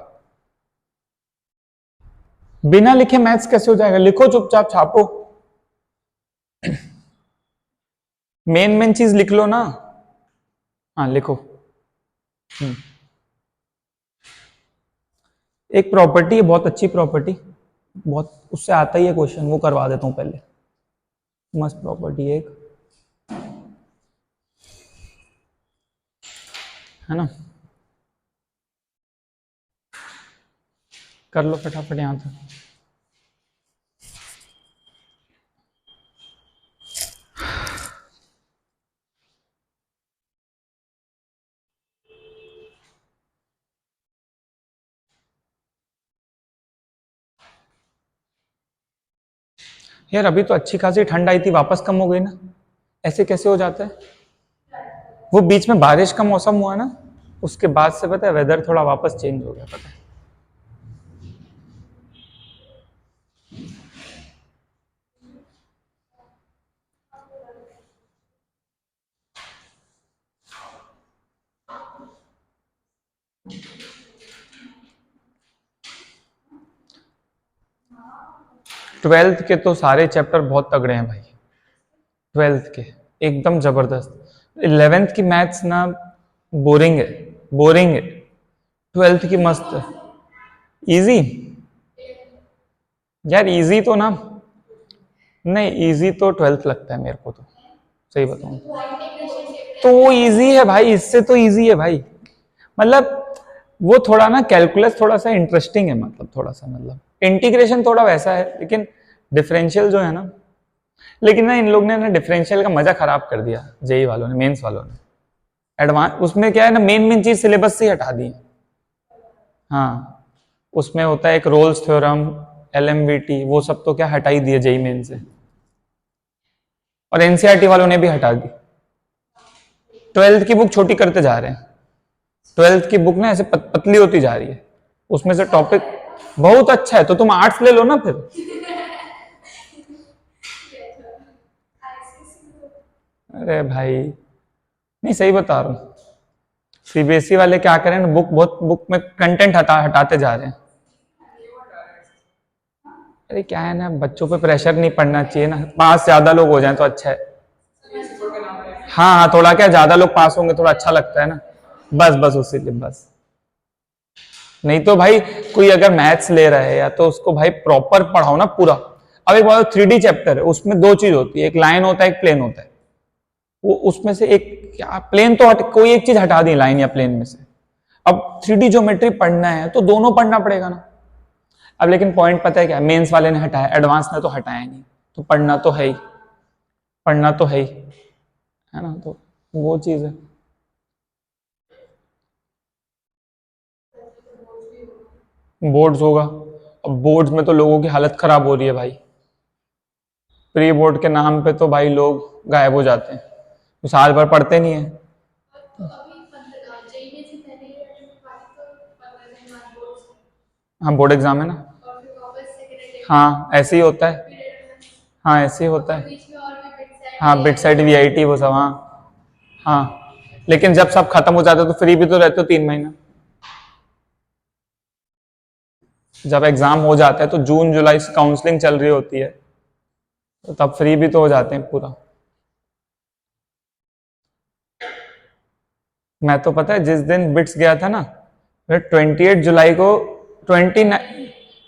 बिना लिखे मैथ्स कैसे हो जाएगा? लिखो चुपचाप, छापो, मेन मेन चीज लिख लो ना। हाँ लिखो। एक प्रॉपर्टी है, बहुत अच्छी प्रॉपर्टी, बहुत उससे आता ही है क्वेश्चन, वो करवा देता हूं पहले। मस्त प्रॉपर्टी है एक, है ना, कर लो फटाफट यहां तक। यार अभी तो अच्छी खासी ठंड आई थी, वापस कम हो गई ना, ऐसे कैसे हो जाता है? वो बीच में बारिश का मौसम हुआ ना, उसके बाद से पता है वेदर थोड़ा वापस चेंज हो गया, पता है। 12th के तो सारे चैप्टर बहुत तगड़े हैं भाई, 12th के एकदम जबरदस्त। 11th की मैथ्स ना बोरिंग है, बोरिंग है, 12th की मस्त है। इजी यार, इजी तो ना, नहीं इजी तो 12th लगता है मेरे को तो, सही बताऊं तो वो इजी है भाई, इससे तो इजी है भाई। मतलब वो थोड़ा ना कैलकुलस थोड़ा सा इंटरेस्टिंग है, मतलब थोड़ा सा, मतलब इंटीग्रेशन थोड़ा वैसा है, लेकिन डिफरेंशियल जो है ना, लेकिन ना इन लोग ने ना डिफरेंशियल का मजा खराब कर दिया, जेई वालों ने, मेंस वालों ने। एडवांस उसमें क्या है ना, मेन मेन चीज सिलेबस से ही हटा दी। हाँ, उसमें होता है एक रोल्स थ्योरम, एलएमवीटी, वो सब तो क्या हटा ही दिए जेई मेन से, और एनसीईआरटी वालों ने भी हटा दी। 12th की बुक छोटी करते जा रहे हैं, 12th की बुक ना ऐसे पतली होती जा रही है, उसमें से टॉपिक बहुत अच्छा है, तो तुम आर्ट्स ले लो ना फिर। अरे भाई, नहीं सही बता रहा हूँ, सीबीएसई वाले क्या करें ना, बुक में कंटेंट हटाते जा रहे हैं। अरे क्या है ना, बच्चों पे प्रेशर नहीं पड़ना चाहिए ना, पास ज्यादा लोग हो जाएं तो अच्छा है। हाँ हाँ, थोड़ा क्या ज्यादा लोग पास होंगे थोड़ा अच्छा लगता है ना, बस बस उसी लिए बस। नहीं तो भाई कोई अगर मैथ्स ले रहा है या तो उसको भाई प्रॉपर पढ़ाओ ना पूरा। अब एक बात, 3D चैप्टर है, उसमें दो चीज होती है, एक लाइन होता है एक प्लेन होता है, वो उसमें से एक, क्या प्लेन तो कोई एक चीज हटा दी लाइन या प्लेन में से। अब 3D ज्योमेट्री पढ़ना है तो दोनों पढ़ना पड़ेगा ना। अब लेकिन पॉइंट पता है क्या, मेंस वाले ने हटाया, एडवांस ने तो हटाया नहीं, तो पढ़ना तो है ही, पढ़ना तो है ही, है ना, तो वो चीज है। बोर्ड्स होगा, अब बोर्ड्स में तो लोगों की हालत खराब हो रही है भाई, प्री बोर्ड के नाम पे तो भाई लोग गायब हो जाते हैं, तो साल भर पढ़ते नहीं है। हाँ बोर्ड एग्जाम है ना, हाँ ऐसे ही होता है, हाँ ऐसे ही होता है, हाँ बिट साइड वीआईटी वो सब, हाँ हाँ, लेकिन जब सब खत्म हो जाता है तो फ्री भी तो रहते हो 3 महीना। जब एग्जाम हो जाता है तो जून जुलाई से काउंसलिंग चल रही होती है, तो तब फ्री भी तो हो जाते हैं पूरा। मैं तो पता है जिस दिन बिट्स गया था ना, फिर 28 जुलाई को, 29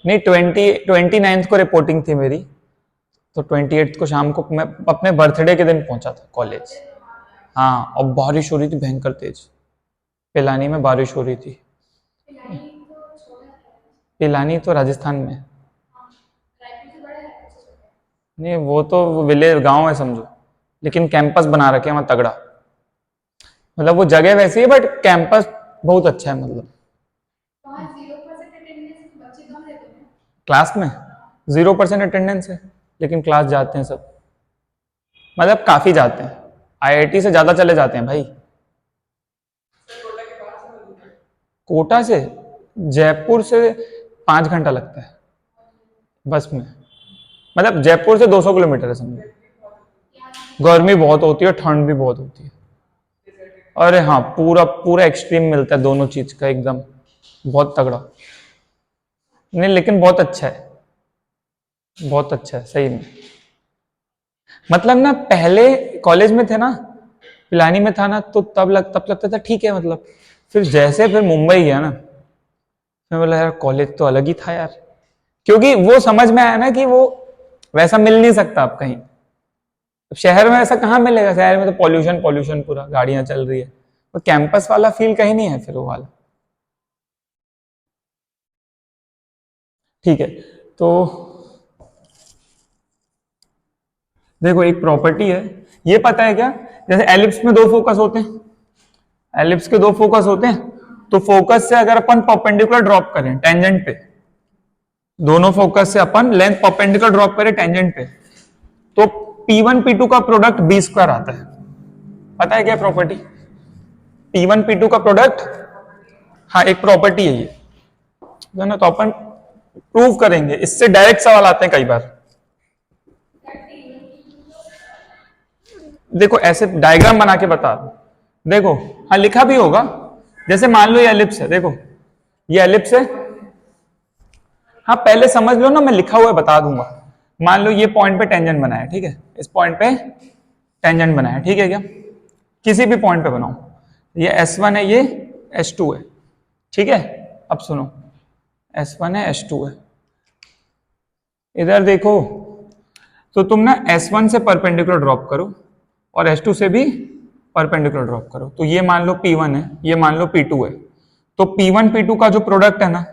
नहीं 29 को रिपोर्टिंग थी मेरी, तो 28 को शाम को मैं अपने बर्थडे के दिन पहुंचा था कॉलेज। हाँ, और बारिश हो रही थी भयंकर तेज, पिलानी में बारिश हो रही थी। पिलानी तो राजस्थान में है। नहीं, वो तो विलेज गांव है समझो, लेकिन कैंपस बना रखे हैं वहाँ तगड़ा। मतलब वो जगह वैसी है बट कैंपस बहुत अच्छा है। मतलब क्लास में 0% अटेंडेंस है, लेकिन क्लास जाते हैं सब, मतलब काफी जाते हैं। आईआईटी से ज्यादा चले जाते हैं भाई। कोटा से जयपुर से 5 घंटा लगता है बस में। मतलब जयपुर से 200 किलोमीटर है समझो। गर्मी बहुत होती है, ठंड भी बहुत होती है। अरे हाँ, पूरा पूरा एक्सट्रीम मिलता है दोनों चीज का एकदम, बहुत तगड़ा। नहीं लेकिन बहुत अच्छा है, बहुत अच्छा है सही में। मतलब ना पहले कॉलेज में थे ना, पिलानी में था ना, तो तब लगता था ठीक है। मतलब फिर जैसे फिर मुंबई गया ना, मैं बोला यार कॉलेज तो अलग ही था यार। क्योंकि वो समझ में आया ना कि वो वैसा मिल नहीं सकता आप कहीं। शहर में ऐसा कहाँ मिलेगा, शहर में तो पॉल्यूशन पॉल्यूशन पूरा, गाड़ियां चल रही है। तो कैंपस वाला फील कहीं नहीं है फिर वो वाला। ठीक है, तो देखो एक प्रॉपर्टी है, ये पता है क्या, जैसे एलिप्स में 2 फोकस होते हैं, एलिप्स के 2 फोकस होते हैं, तो फोकस से अगर अपन परपेंडिकुलर ड्रॉप करें टेंजेंट पे, दोनों फोकस से अपन लेंथ परपेंडिकुलर ड्रॉप करें टेंजेंट पे, तो P1 P2 का प्रोडक्ट B² आता है। पता है क्या प्रॉपर्टी, P1 P2 का प्रोडक्ट? हाँ, एक प्रॉपर्टी है ये, है ना। तो अपन प्रूव करेंगे, इससे डायरेक्ट सवाल आते हैं कई बार। देखो ऐसे डायग्राम बना के बता दो, देखो। हाँ लिखा भी होगा, जैसे मान लो ये एलिप्स है, देखो ये एलिप्स है। हाँ पहले समझ लो ना, मैं लिखा हुआ है बता दूंगा। मान लो ये पॉइंट पे टेंजेंट बनाया, ठीक है, इस पॉइंट पे टेंजेंट बनाया, ठीक है क्या, किसी भी पॉइंट पे बनाओ। ये S1 है, ये S2 है, ठीक है। अब सुनो, S1 है, S2 है, इधर देखो। तो तुम ना S1 से परपेंडिकुलर ड्रॉप करो और S2 से भी परपेंडिकुलर ड्रॉप करो। तो ये मान लो P1 है, ये मान लो P2 है। तो P1 P2 का जो प्रोडक्ट है ना,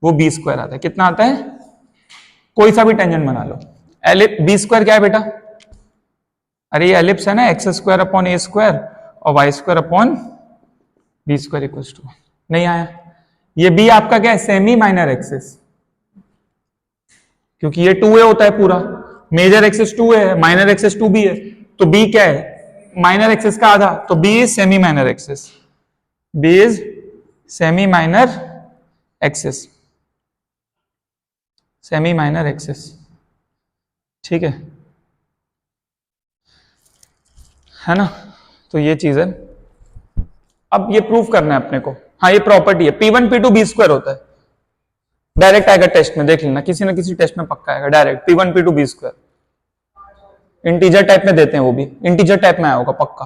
वो B² आता है। कितना आता है, कोई सा भी टेंजेंट बना लो। B² क्या है बेटा, अरे ये एलिप्स है ना, x² अपॉन A² और y² upon B² equal to, नहीं आया। ये B आपका क्या है, सेमी माइनर एक्सिस, क्योंकि ये 2A होता है पूरा। मेजर एक्सिस 2A है, माइनर एक्सिस 2B है, तो B क्या है, माइनर एक्सिस का आधा, तो B is semi minor axis, B is semi minor axis, semi minor axis, ठीक है ना। तो ये चीज है, अब ये प्रूफ करना है अपने को। हाँ ये प्रॉपर्टी है, P1 P2 B² होता है। डायरेक्ट आएगा टेस्ट में, देख लेना, किसी ना किसी टेस्ट में पक्का आएगा direct P1 P2 B²। Integer type में देते हैं, वो भी इंटीजर टाइप में आया होगा पक्का,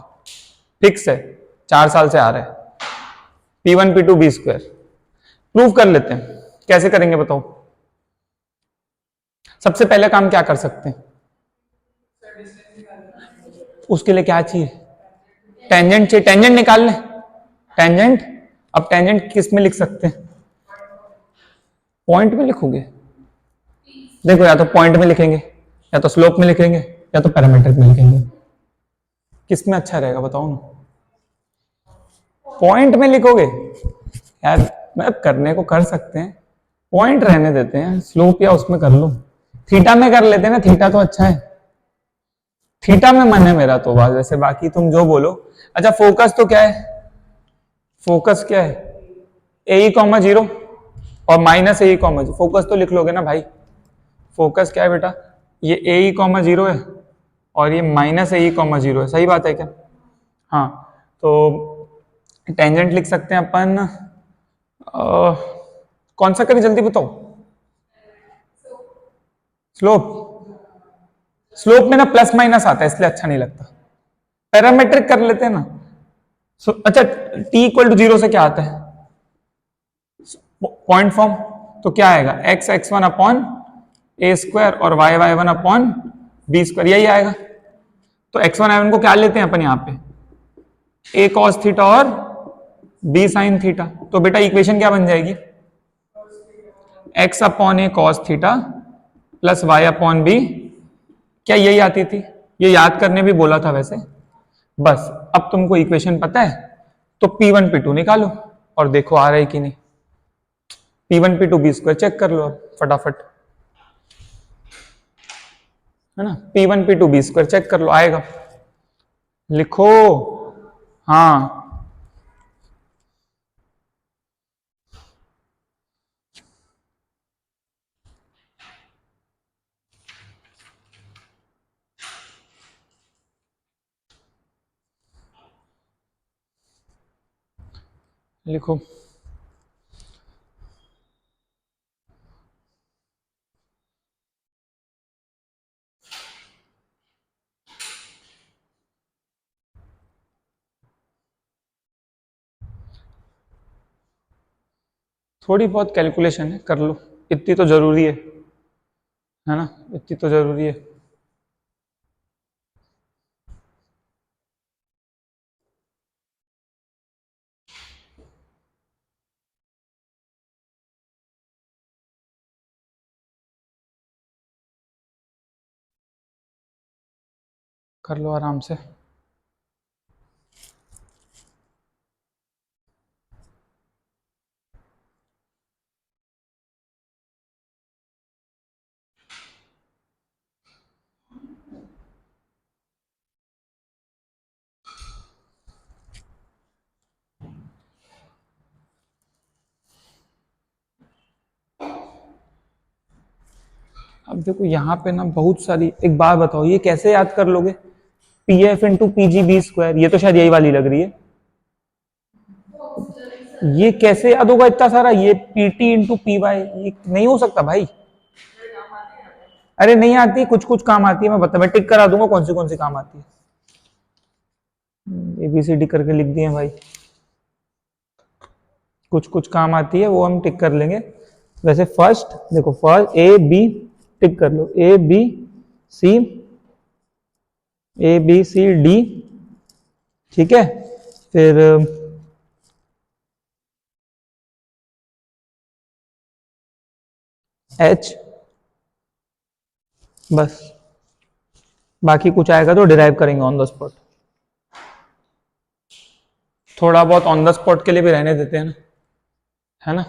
फिक्स है, 4 साल से आ रहा है। P1 P2 B², प्रूव कर लेते हैं। कैसे करेंगे बताओ। सबसे पहले काम क्या कर सकते हैं, उसके लिए क्या चाहिए, टेंजेंट चाहिए, टेंजेंट निकाल लें, टेंजेंट। अब टेंजेंट किस में लिख सकते हैं, पॉइंट में लिखोगे। देखो या तो पॉइंट में लिखेंगे, या तो स्लोप में लिखेंगे, या तो पैरामीट्रिक में लिखेंगे। किस में अच्छा रहेगा बताओ ना। पॉइंट में लिखोगे यार, मतलब करने को कर सकते हैं, पॉइंट रहने देते हैं, स्लोप या उसमें कर लो, थीटा में कर लेते हैं ना, थीटा तो अच्छा है, थीटा में मन है मेरा तो बात, वैसे बाकी तुम जो बोलो। अच्छा फोकस तो क्या है, फोकस क्या है, AE, 0 और माइनस AE, 0। फोकस तो लिख लोगे ना भाई, फोकस क्या है बेटा, ये AE, 0 है और ये माइनस AE, 0 है, सही बात है क्या। हाँ तो टेंजेंट लिख सकते हैं अपन, कौन सा करें जल्दी बताओ, स्लोप। स्लोप में ना प्लस माइनस आता है इसलिए अच्छा नहीं लगता, पैरामेट्रिक कर लेते हैं ना। अच्छा T=0 से क्या आता है, पॉइंट फॉर्म, तो क्या आएगा, x x1 अपॉन A² और y y1 upon B square, यही आएगा। तो x1 y1 को क्या लेते हैं अपन यहाँ पे, a cos थीटा और b sin थीटा। तो बेटा इक्वेशन क्या बन जाएगी, x upon a cos theta plus y upon b, क्या यही आती थी, ये याद करने भी बोला था वैसे। बस अब तुमको इक्वेशन पता है तो P1 P2 निकालो और देखो आ रहा है कि नहीं। P1 P2 B square check कर लो अब फटाफट, है ना। P1 P2 B square check कर लो, आएगा, लिखो। हाँ लिखो। थोड़ी बहुत कैलकुलेशन है, कर लो, इतनी तो जरूरी है ना, इतनी तो जरूरी है। कर लो आराम से। अब देखो यहाँ पे ना बहुत सारी, एक बात बताओ ये कैसे याद कर लोगे, P F into P G B square, ये तो शायद यही वाली लग रही है, ये कैसे याद होगा इतना सारा, ये P T into P Y, ये नहीं हो सकता भाई। अरे नहीं आती, कुछ कुछ काम आती है, मैं बता, मैं टिक करा दूंगा कौन सी काम आती है। एबीसीडी करके लिख दिए भाई, कुछ कुछ काम आती है वो हम टिक कर लेंगे। वैसे फर्स्ट देखो, फर्स्ट ए बी टिक कर लो, A B C, A B C D, ठीक है। फिर एच, बस बाकी कुछ आएगा तो डिराइव करेंगे ऑन द स्पॉट, थोड़ा बहुत ऑन द स्पॉट के लिए भी रहने देते हैं ना, है ना।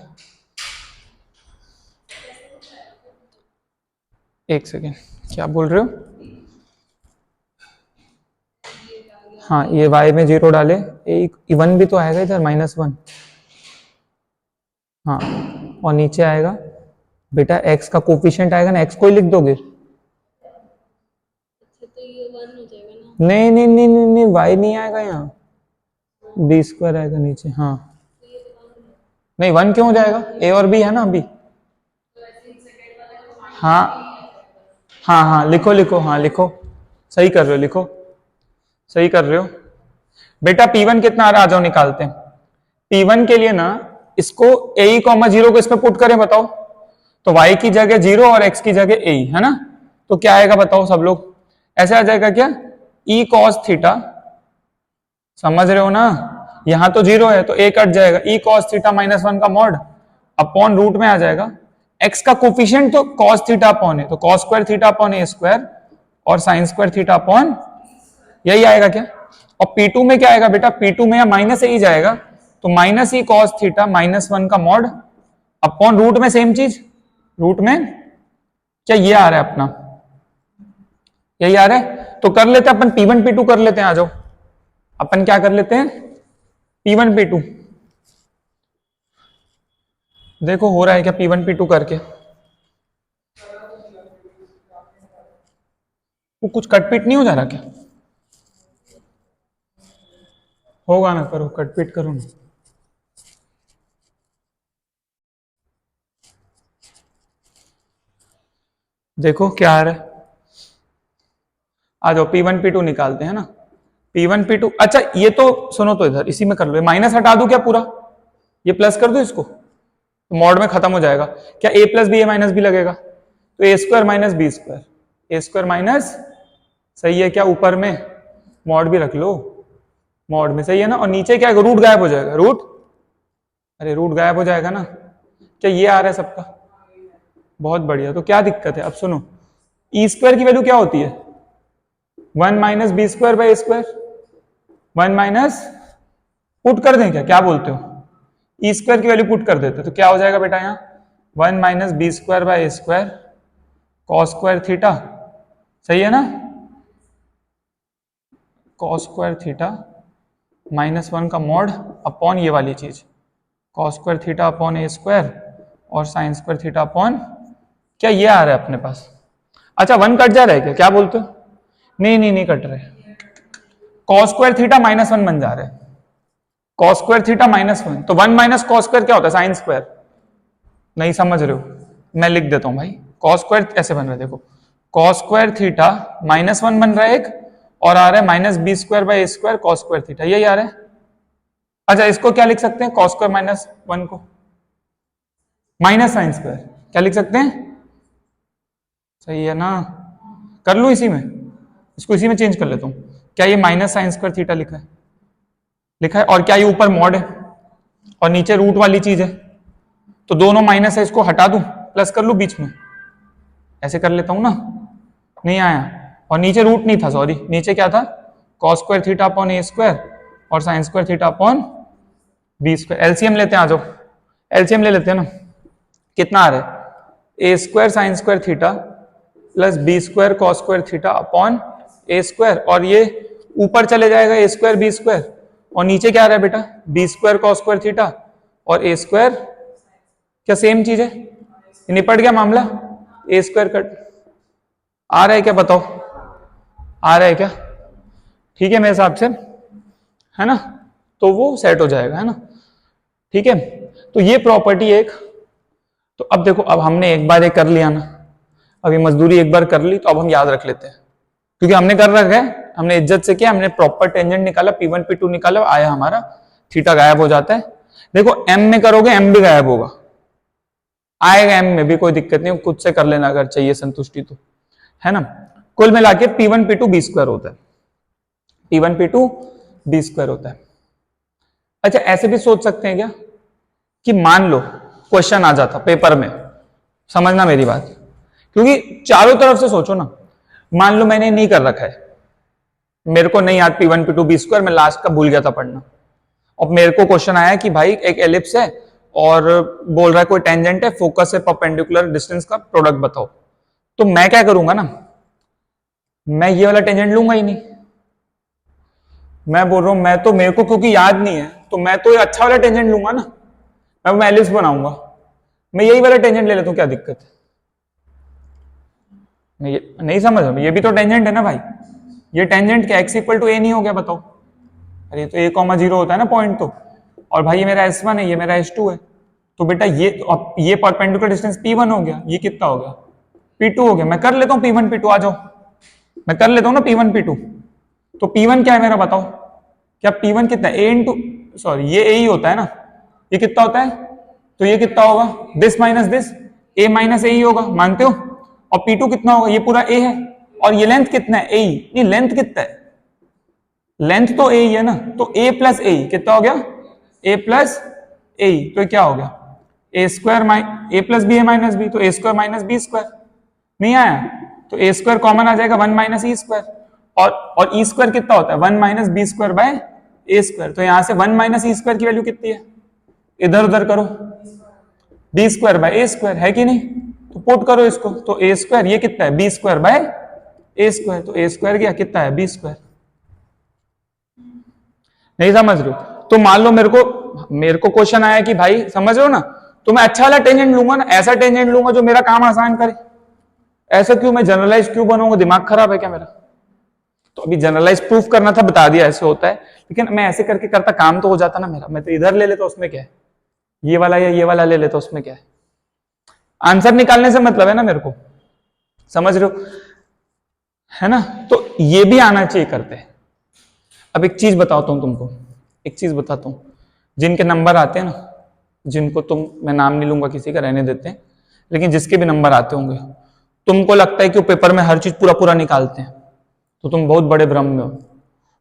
एक सेकेंड, क्या बोल रहे हो। हाँ ये y में 0 डाले, एक वन भी तो आएगा इधर -1, हाँ, और नीचे आएगा बेटा x का कोफिशिएंट आएगा ना, x को ही लिख दोगे। तो ये 1 हो जाएगा ना, नहीं नहीं नहीं नहीं नहीं, y नहीं आएगा यहाँ, बी स्क्वायर आएगा नीचे, हाँ। नहीं 1 क्यों हो जाएगा, a और b है ना अभी। हाँ हाँ हाँ लिखो लिखो, हाँ लिखो, सही कर रहे हो, लिखो, सही कर रहे हो बेटा। P1 कितना आ रहा है, आ जाओ निकालते हैं। P1 के लिए ना इसको ए कॉमा 0 को इसमें पुट करें, बताओ तो y की जगह 0 और x की जगह ए, है ना। तो क्या आएगा बताओ सब लोग, ऐसे आ जाएगा क्या, e cos थीटा, समझ रहे हो ना, यहां तो 0 है तो a कट जाएगा, e cos थीटा -1 का मॉड अपॉन रूट में आ जाएगा, x का कोफिशिएंट तो cos थीटा अपॉन है, तो cos square theta upon a square और sin स्क्वायर थीटा अपॉन, यही आएगा क्या। और P2 में क्या आएगा बेटा, P2 में माइनस ए ही जाएगा, तो माइनस ई कॉस थीटा -1 का मॉड अपॉन रूट में सेम चीज, रूट में क्या ये आ रहा है अपना, यही आ रहा है। तो कर लेते हैं अपन P1 P2 कर लेते हैं, आ जाओ अपन क्या कर लेते हैं, P1 P2 देखो हो रहा है क्या, P1 P2 करके वो कुछ कटपीट नहीं हो जा रहा क्या, होगा ना, करो कटपीट करो ना। देखो क्या आ रहा है, आ जाओ P1 P2 निकालते हैं ना। P1 P2, अच्छा ये तो सुनो, तो इधर इसी में कर लो, माइनस हटा दूं क्या पूरा, ये प्लस कर दो इसको, तो मॉड में खत्म हो जाएगा, क्या a plus B A minus B लगेगा, तो A square minus B square, A square minus सही है क्या? ऊपर में मॉड भी रख लो, मॉड में सही है ना। और नीचे क्या, रूट गायब हो जाएगा, रूट, अरे रूट गायब हो जाएगा ना। क्या ये आ रहा है सबका? बहुत बढ़िया। तो क्या दिक्कत है? अब सुनो, ई स्क्वायर की वैल्यू क्या होती है? 1 minus B square by A square. 1 minus, put कर दें क्या? क्या बोलते हो? ई स्क्वायर की वैल्यू पुट कर देते तो क्या हो जाएगा बेटा? यहाँ 1 minus B square by A square cos square theta, सही है ना। कॉस स्क्वायर थीटा -1 का मॉड अपॉन ये वाली चीज कॉस स्क्वायर थीटा अपॉन ए स्क्वायर और साइन स्क्वायर थीटा अपॉन, क्या ये आ रहा है अपने पास? अच्छा 1 कट जा रहा है क्या? क्या बोलते हो? नहीं नहीं नहीं कट रहे, कॉस स्क्वायर थीटा -1 बन जा रहा है, कॉस स्क्वायर थीटा -1। तो 1 माइनस कॉस स्क्वायर क्या होता है? Sine square. नहीं समझ रहे हो? मैं लिख देता हूं भाई, कॉस स्क्वायर ऐसे बन रहा है, देखो कॉस स्क्वायर थीटा -1 बन रहा है एक, और आ रहा है minus B square by A square cos square theta, यही आ रहा है। अच्छा इसको क्या लिख सकते हैं? कॉस स्क्वायर -1 को माइनस साइन स्क्वायर, क्या लिख सकते हैं? सही है ना। कर लू इसी में, इसको इसी में चेंज कर लेता हूं। क्या ये माइनस साइन स्क्वायर थीटा लिखा है? लिखा है। और क्या ये ऊपर मॉड है और नीचे रूट वाली चीज है, तो दोनों माइनस है, इसको हटा दूं, प्लस कर लू बीच में, ऐसे कर लेता हूं ना। नहीं आया, और नीचे रूट नहीं था, सॉरी, नीचे क्या था? कॉस स्क्वायर थीटा अपॉन ए स्क्वायर और sine square theta upon B square. LCM लेते हैं, आ जाओ एलसीएम ले लेते हैं ना। कितना आ रहा है? A square sine square theta plus b square cos square theta upon A square, और ये ऊपर चले जाएगा ए स्क्वायर बी स्क्वायर, और नीचे क्या आ रहा है बेटा? B square cos square theta और ए स्क्वायर, क्या सेम चीज है? निपट गया मामला। ए स्क्वायर कट आ रहा है क्या? बताओ आ रहा है क्या? ठीक है मेरे हिसाब से, है ना। तो वो सेट हो जाएगा, है ना। ठीक है, तो ये प्रॉपर्टी एक। तो अब देखो, अब हमने एक बार ये कर लिया ना, अब ये मजदूरी एक बार कर ली, तो अब हम याद रख लेते हैं, क्योंकि हमने कर रखा है, हमने इज्जत से किया, हमने प्रॉपर टेंजेंट निकाला, P1 P2 निकाला, आया हमारा, थीटा गायब हो जाता है। देखो m में करोगे m भी गायब होगा, आएगा m में भी, कोई दिक्कत नहीं, खुद से कर लेना अगर चाहिए संतुष्टि तो, है ना। कुल मिला के P1 P2 B स्क्वायर होता है, P1 P2 B स्क्वायर होता है। अच्छा ऐसे भी सोच सकते हैं क्या कि मान लो क्वेश्चन आ जाता पेपर में, समझना मेरी बात, क्योंकि चारों तरफ से सोचो ना। मान लो मैंने नहीं कर रखा है, मेरे को नहीं याद P1 P2 B स्क्वायर, मैं लास्ट का भूल गया था पढ़ना, और मेरे को क्वेश्चन आया कि भाई एक एलिप्स है और बोल रहा है कोई टेंजेंट है, फोकस है, परपेंडिकुलर डिस्टेंस का प्रोडक्ट बताओ। तो मैं क्या करूंगा ना, मैं ये वाला टेंजेंट लूंगा ही नहीं। मैं बोल रहा हूं, मैं तो, मेरे को क्योंकि याद नहीं है, तो मैं तो ये अच्छा वाला टेंजेंट लूंगा ना, मैं एलिप्स बनाऊंगा, मैं यही वाला टेंजेंट ले लेता हूं, क्या दिक्कत है? मैं ये नहीं समझ रहा, ये भी तो टेंजेंट है ना भाई, ये टेंजेंट क्या x इक्वल टू ए नहीं हो गया? बताओ। अरे तो a,0 होता है ना पॉइंट तो, और भाई ये मेरा S1 है, ये मेरा S2 है, तो बेटा ये परपेंडिकुलर डिस्टेंस P1 हो गया, ये कितना हो गया? P2 हो गया। मैं कर लेता हूँ P1 P2, आ जाओ, मैं कर लेता हूँ ना P1 P2। तो P1 क्या है मेरा, बताओ? क्या P1 कितना है? a इंटू, सॉरी ये a ही होता है ना, ये कितना होता है? तो ये कितना होगा? This minus this, a minus a ही होगा, मानते हो? और P2 कितना होगा? ये पूरा a है, और ये लेंथ कितना है? ए ही। नहीं लेंथ कितना है? लेंथ तो ए ही है ना, तो a प्लस ए कितना हो गया? a प्लस ए, तो क्या हो गया? ए square A plus B A minus B, तो A square minus B square. नहीं आया? तो ए स्क्वायर कॉमन आ जाएगा, 1 माइनस ई स्क्वायर, और ई स्क्वायर कितना होता है? 1 minus B square by A square. तो यहां से 1 माइनस ई स्क्वायर की वैल्यू कितनी है? इधर उधर करो, B square by A square, है कि नहीं? तो पुट करो इसको, तो ए स्क्वायर, ये कितना है? B square by A square, तो ए स्क्वायर क्या कितना है? B square. नहीं समझ रहे हो? तो मान लो मेरे को क्वेश्चन आया कि भाई समझ रहे हो ना, तो मैं अच्छा वाला टेंजेंट लूंगा ना, ऐसा टेंजेंट लूंगा जो मेरा काम आसान करे। ऐसा क्यों? मैं जनरलाइज क्यों बनाऊंगा? दिमाग खराब है क्या मेरा? तो अभी जनरलाइज प्रूफ करना था, बता दिया ऐसे होता है, लेकिन मैं ऐसे करके करता, काम तो हो जाता ना मेरा। मैं तो इधर ले लेता, उसमें क्या है? ये वाला या ये वाला ले लेता, उसमें क्या है? आंसर निकालने से मतलब है ना मेरे को, समझ रहे हो, है ना। तो ये भी आना चाहिए करते हैं। अब एक चीज बताता हूं तुमको, एक चीज बताता हूं, जिनके नंबर आते हैं ना, जिनको मैं नाम नहीं लूंगा किसी का, रहने देते हैं, लेकिन जिसके भी नंबर आते होंगे, तुमको लगता है कि वो पेपर में हर चीज पूरा पूरा निकालते हैं, तो तुम बहुत बड़े भ्रम में हो।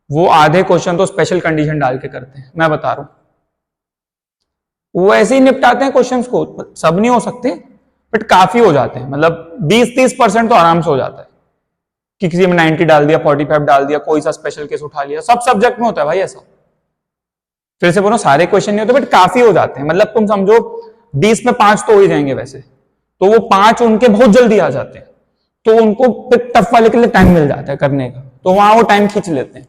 वो आधे क्वेश्चन तो स्पेशल कंडीशन डाल के करते हैं, मैं बता रहा हूं। वो ऐसे ही निपटाते हैं क्वेश्चंस को, सब नहीं हो सकते बट काफी हो जाते हैं, मतलब 20-30% तो आराम से हो जाता है कि किसी में 90 डाल दिया, 45 डाल दिया, कोई सा स्पेशल केस उठा लिया। सब सब्जेक्ट में होता है भाई ऐसा। फिर से बोलो सारे क्वेश्चन नहीं होते बट काफी हो जाते हैं, मतलब तुम समझो 20 में 5 तो हो ही जाएंगे वैसे, तो वो 5 उनके बहुत जल्दी आ जाते हैं, तो उनको टफ वाले के लिए टाइम मिल जाता है करने का, तो वहां वो टाइम खींच लेते हैं,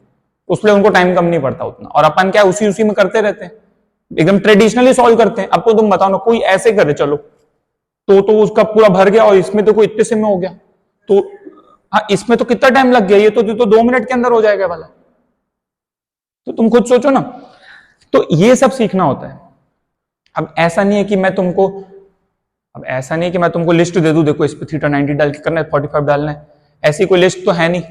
उसलिए उनको टाइम कम नहीं पड़ता उतना। और अपन क्या उसी उसी में करते रहते हैं, एकदम ट्रेडिशनली सॉल्व करते हैं। अब तो तुम बताओ ना, कोई ऐसे करे चलो तो उसका पूरा भर गया, और इसमें तो कोई इतने से में हो गया, तो हाँ इसमें तो कितना टाइम लग गया, ये तो 2 मिनट के अंदर हो जाएगा वाला। तो तुम खुद सोचो ना, तो ये सब सीखना होता है। अब ऐसा नहीं है कि मैं तुमको लिस्ट दे दूं, देखो इस पे थीटा 90 डाल के करना है, 45 डालना है, ऐसी कोई लिस्ट तो है नहीं।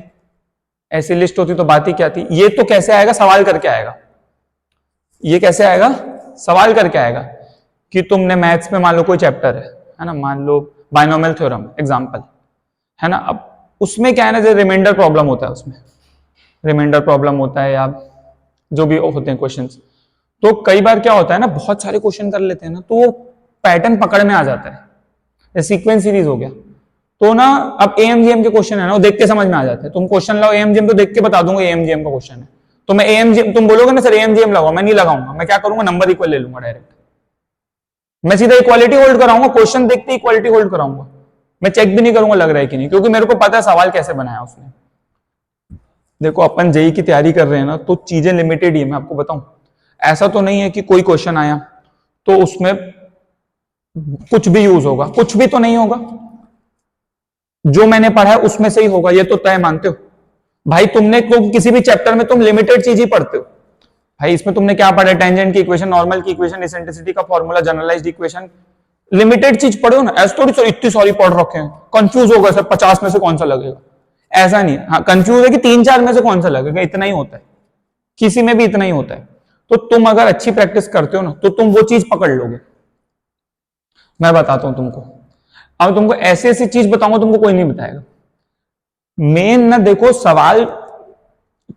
ऐसी लिस्ट होती तो बात ही क्या थी। ये तो कैसे आएगा, सवाल करके आएगा। ये कैसे आएगा, सवाल करके आएगा। कि तुमने मैथ्स में मान लो कोई चैप्टर है ना, मान लो बाइनोमियल थ्योरम एग्जांपल है ना, अब उसमें क्या है ना, जैसे रिमाइंडर प्रॉब्लम होता है, उसमें रिमाइंडर प्रॉब्लम होता है, या जो भी होते हैं क्वेश्चंस, तो कई बार क्या होता है ना, बहुत सारे क्वेश्चन कर लेते हैं ना, तो वो पैटर्न पकड़ में आ जाता है, सीक्वेंस सीरीज हो गया, तो ना अब एएमजीएम के क्वेश्चन है ना, वो देख के समझ में आ जाते हैं। तुम क्वेश्चन लाओ एएमजीएम, तो देख के बता दूंगा एएमजीएम का क्वेश्चन है, तो मैं एएमजीएम, तुम बोलोगे ना सर एएमजीएम लगाओ, मैं नहीं लगाऊंगा, मैं क्या करूंगा, नंबर इक्वल ले लूंगा डायरेक्ट, मैं सीधा इक्वालिटी होल्ड कराऊंगा, क्वेश्चन देखते इक्वालिटी होल्ड कराऊंगा, मैं चेक भी नहीं करूंगा लग रहा है कि नहीं, क्योंकि मेरे को पता है सवाल कैसे बनाया उसने। देखो अपन जेई की तैयारी कर रहे हैं ना, तो चीजें लिमिटेड ही है, मैं आपको बताऊं, ऐसा तो नहीं है कि कोई क्वेश्चन आया तो उसमें कुछ भी यूज होगा, कुछ भी तो नहीं होगा, जो मैंने पढ़ा है उसमें से ही होगा, ये तो तय मानते हो भाई। तुमने किसी भी चैप्टर में तुम लिमिटेड चीज ही पढ़ते हो भाई, इसमें तुमने क्या पढ़ा है, टेंजेंट की इक्वेशन, नॉर्मल की इक्वेशन, इसेंट्रिसिटी का फॉर्मूला, जनरलाइज्ड इक्वेशन, लिमिटेड चीज पढ़ो ना। ऐसा थोड़ी इतनी सारी पढ़ रखे हैं, कंफ्यूज होगा सर 50 में से कौन सा लगेगा, ऐसा नहीं है। हाँ कंफ्यूज है कि 3-4 में से कौन सा लगेगा, इतना ही होता है, किसी में भी इतना ही होता है। तो तुम अगर अच्छी प्रैक्टिस करते हो ना, तो तुम वो चीज पकड़ लोगे। मैं बताता हूं तुमको, अब तुमको ऐसी ऐसी चीज बताऊंगा, तुमको कोई नहीं बताएगा। मेन ना देखो सवाल,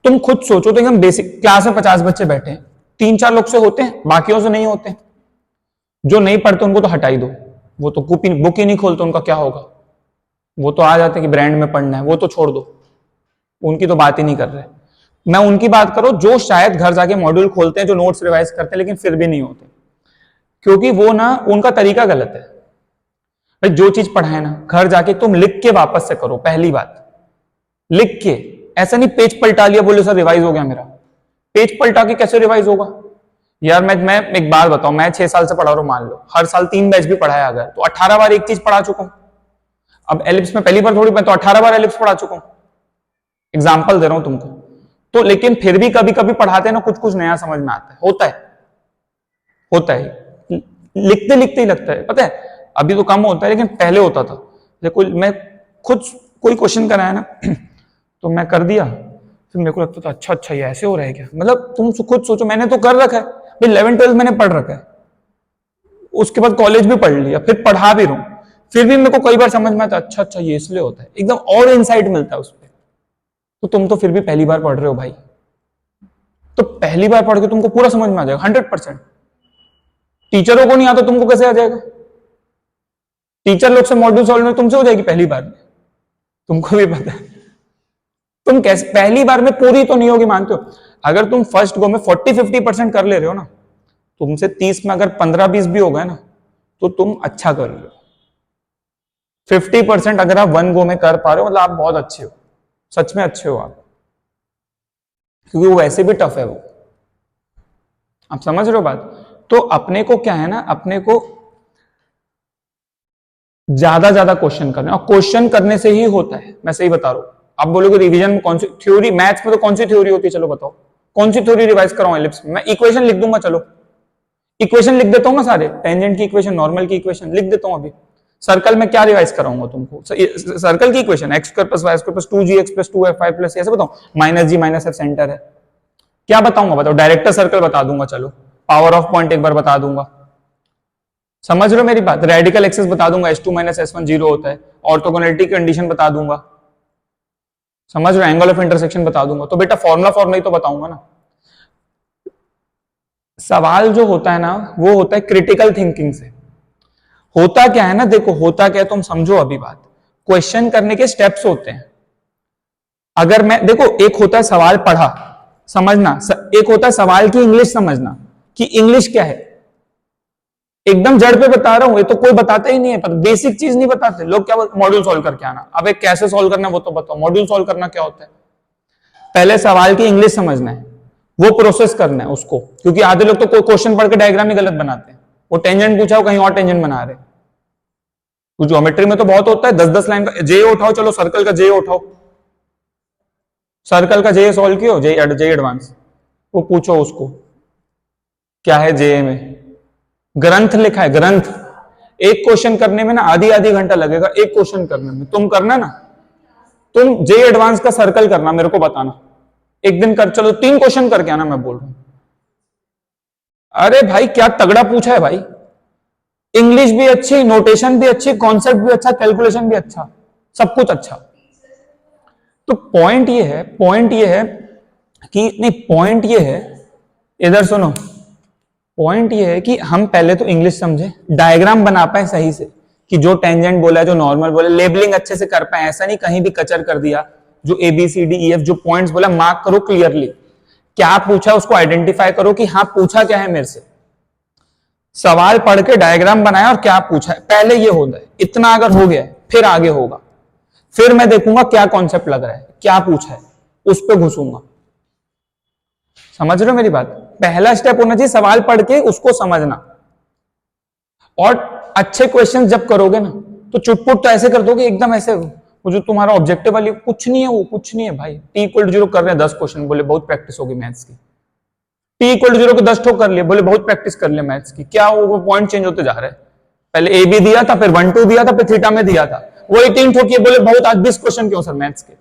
तुम खुद सोचो तो एकदम बेसिक, क्लास में 50 बच्चे बैठे हैं, 3-4 लोग से होते हैं, बाकियों से नहीं होते। जो नहीं पढ़ते उनको तो हटा ही दो, वो तो बुक ही नहीं खोलते, उनका क्या होगा, वो तो आ जाते हैं कि ब्रांड में पढ़ना है, वो तो छोड़ दो, उनकी तो बात ही नहीं कर रहे। मैं उनकी बात करो जो शायद घर जाके मॉड्यूल खोलते हैं, जो नोट्स रिवाइज करते हैं, लेकिन फिर भी नहीं होते, क्योंकि वो ना उनका तरीका गलत है भाई। जो चीज पढ़ाए ना, घर जाके तुम लिख के वापस से करो, पहली बात लिख के, ऐसा नहीं पेज पलटा लिया बोले सर रिवाइज हो गया मेरा। पेज पलटा के कैसे रिवाइज होगा यार। मैं एक बार बताऊं, मैं 6 साल से पढ़ा रहा हूं, मान लो हर साल 3 बैच भी पढ़ाया अगर, तो 18 बार एक चीज पढ़ा चुका हूं। अब एलिप्स में पहली बार थोड़ी, मैं तो 18 बार एलिप्स पढ़ा चुका हूं, एग्जाम्पल दे रहा हूं तुमको। तो लेकिन फिर भी कभी कभी पढ़ाते हैं ना, कुछ कुछ नया समझ में आता है, होता है, लिखते लिखते ही लगता है, पता है अभी तो कम होता है लेकिन पहले होता था। देखो मैं खुद कोई क्वेश्चन कराया ना तो मैं कर दिया, फिर मेरे को लगता था अच्छा ये ऐसे हो रहा है क्या, मतलब तुम खुद सोचो, मैंने तो कर रखा है भाई, 11-12 मैंने पढ़ रखा है, उसके बाद कॉलेज भी पढ़ लिया, फिर पढ़ा भी रहा हूं, फिर भी मेरे को कई बार समझ में आता अच्छा ये इसलिए होता है, एकदम और इनसाइट मिलता है उस पर। तो तुम तो फिर भी पहली बार पढ़ रहे हो भाई, तो पहली बार पढ़ के तुमको पूरा समझ में आ जाएगा 100%। टीचरों को नहीं आता, तुमको कैसे आ जाएगा। टीचर लोग से मॉड्यूल सॉल्व में तुमसे हो जाएगी पहली बार में, तुमको भी पता है। तुम कैसे पहली बार में पूरी तो नहीं होगी, मानते हो। अगर तुम फर्स्ट गो में 40-50% कर ले रहे हो ना, तुमसे 30 में अगर 15-20 भी हो गए ना, तो तुम अच्छा कर रहे हो। 50% अगर आप 1 गो में कर पा रहे हो, मतलब आप बहुत अच्छे हो, सच में अच्छे हो आप, क्योंकि वो वैसे भी टफ है वो, आप समझ रहे हो बात। तो अपने को क्या है ना, अपने को ज्यादा क्वेश्चन करना, और क्वेश्चन करने से ही होता है, मैं सही बता रहा हूं। आप बोलोगे रिवीजन में कौन सी थ्योरी, मैथ्स में तो कौन सी थ्योरी होती है, चलो बताओ कौन सी थ्योरी रिवाइज कराऊं एलिप्स में। मैं इक्वेशन लिख दूंगा, चलो इक्वेशन लिख देता हूं ना सारे, टेंजेंट की इक्वेशन, नॉर्मल की इक्वेशन लिख देता हूं अभी। सर्कल में क्या रिवाइज कराऊंगा तुमको, सर्कल की equation x² + y² + 2gx + 2f5 + ऐसे बताऊं, -g - f सेंटर है, क्या बताऊंगा बताओ, डायरेक्टर सर्कल बता दूंगा, चलो पावर ऑफ पॉइंट एक बार बता दूंगा, समझ रहे हो मेरी बात। रेडिकल एक्सिस बता दूंगा, S2 - S1 0 होता है, ऑर्थोगोनैलिटी कंडीशन बता दूंगा, समझ रहे हो, एंगल ऑफ इंटरसेक्शन बता दूंगा तो बेटा फॉर्मुला फॉर्मुला ही तो बताऊंगा ना। सवाल जो होता है ना वो होता है क्रिटिकल थिंकिंग से। होता क्या है ना, देखो होता क्या है, तुम समझो अभी बात। क्वेश्चन करने के स्टेप्स होते हैं। अगर मैं देखो, एक होता है सवाल पढ़ा समझना, एक होता है सवाल की इंग्लिश समझना कि इंग्लिश क्या है। एकदम जड़ पे बता रहा हूं, ये तो कोई बताता ही नहीं है, पर बेसिक चीज नहीं बताते लोग। क्या मॉड्यूल सॉल्व करके आना, अब एक कैसे सॉल्व करना वो तो बताओ। मॉड्यूल सॉल्व करना क्या होता है, पहले सवाल की इंग्लिश समझना है, वो प्रोसेस करना है उसको। क्योंकि आधे लोग तो कोई क्वेश्चन पढ़ के डायग्राम ही गलत बनाते हैं, वो टेंजेंट पूछा हो कहीं और टेंजेंट बना रहे। तो ज्योमेट्री में तो बहुत होता है, 10-10 लाइन का जे उठाओ, चलो सर्कल का जे उठाओ, सर्कल का जे सॉल्व किया जे एडवांस, वो पूछो उसको क्या है जे में। ग्रंथ लिखा है, ग्रंथ। एक क्वेश्चन करने में ना आधी आधी घंटा लगेगा, एक क्वेश्चन करने में। तुम करना ना, तुम जे एडवांस का सर्कल करना, मेरे को बताना, एक दिन कर, चलो 3 क्वेश्चन करके आना, मैं बोल रहा हूं। अरे भाई क्या तगड़ा पूछा है भाई, इंग्लिश भी अच्छी, नोटेशन भी अच्छी, कॉन्सेप्ट भी अच्छा, कैलकुलेशन भी अच्छा, सब कुछ अच्छा। तो पॉइंट ये है, पॉइंट ये है कि नहीं, पॉइंट ये है, इधर सुनो, पॉइंट ये है कि हम पहले तो इंग्लिश समझे, डायग्राम बना पाए सही से, कि जो टेंजेंट बोला, जो नॉर्मल बोला, लेबलिंग अच्छे से कर पाए, ऐसा नहीं कहीं भी कचर कर दिया। जो ABCDEF जो पॉइंट्स बोला मार्क करो क्लियरली, क्या पूछा उसको आइडेंटिफाई करो कि हाँ पूछा क्या है मेरे से। सवाल पढ़ के डायग्राम बनाया और क्या पूछा है, पहले ये होता है। इतना अगर हो गया फिर आगे होगा, फिर मैं देखूंगा क्या कॉन्सेप्ट लग रहा है, क्या पूछा है, उस पर घुसूंगा। समझ रहे हो मेरी बात, पहला स्टेप होना चाहिए सवाल पढ़ के उसको समझना। और अच्छे क्वेश्चन जब करोगे ना तो चुटपुट तो ऐसे कर दोगे एकदम ऐसे, वो जो तुम्हारा ऑब्जेक्टिव वाली कुछ नहीं है, वो कुछ नहीं है भाई। T=0 कर रहे हैं 10 क्वेश्चन, बोले बहुत प्रैक्टिस होगी मैथ्स की। T=0 को 10 ठोक कर लिए, बोले बहुत प्रैक्टिस कर लिया मैथ्स की। क्या वो पॉइंट चेंज होते जा रहे हैं, पहले ए बी दिया था, फिर 1 2 दिया था, फिर थीटा में दिया था, वही 3 ठोकिए, बोले बहुत आज 20 क्वेश्चन क्यों सर मैथ्स के।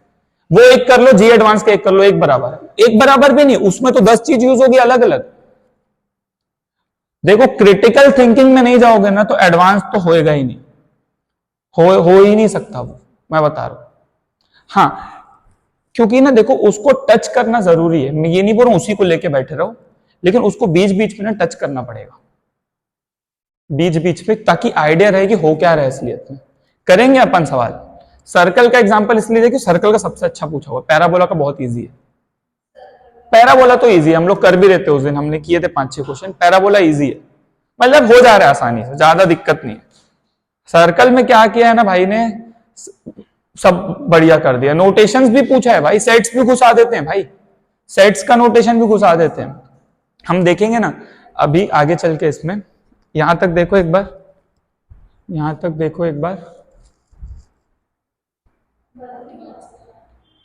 वो एक कर लो, जी एडवांस के एक कर लो, एक बराबर है। एक बराबर भी नहीं, उसमें तो 10 चीज यूज होगी अलग अलग। देखो क्रिटिकल थिंकिंग में नहीं जाओगे ना तो एडवांस तो होएगा ही नहीं, हो ही नहीं सकता वो, मैं बता रहा हूं। हाँ, क्योंकि ना देखो उसको टच करना जरूरी है, मैं ये नहीं बोल रहा हूं उसी को लेके बैठे रहो, लेकिन उसको बीच बीच में ना टच करना पड़ेगा, बीच बीच में, ताकि आइडिया रहे कि हो क्या रहा है असलियत में। करेंगे अपन सवाल। सर्कल का एग्जांपल इसलिए देखिए, सर्कल का सबसे अच्छा पूछा हुआ, पैराबोला का बहुत इजी है। पैराबोला तो इजी है, हम लोग कर भी रहते, उस दिन हमने किए थे 5-6 क्वेश्चन। पैराबोला इजी है, मतलब हो जा रहा है आसानी से, ज्यादा दिक्कत नहीं है। सर्कल में क्या किया है ना भाई ने, सब बढ़िया कर दिया। नोटेशंस भी पूछा है भाई, सेट्स भी घुसा देते हैं भाई, सेट्स का नोटेशन भी घुसा देते हैं। हम देखेंगे ना अभी आगे चल के इसमें। यहां तक देखो एक बार, यहां तक देखो एक बार।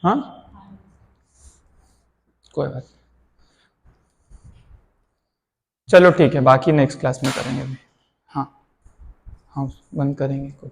हाँ कोई बात, चलो ठीक है, बाकी नेक्स्ट क्लास में करेंगे अभी। हाँ हाँ बंद करेंगे।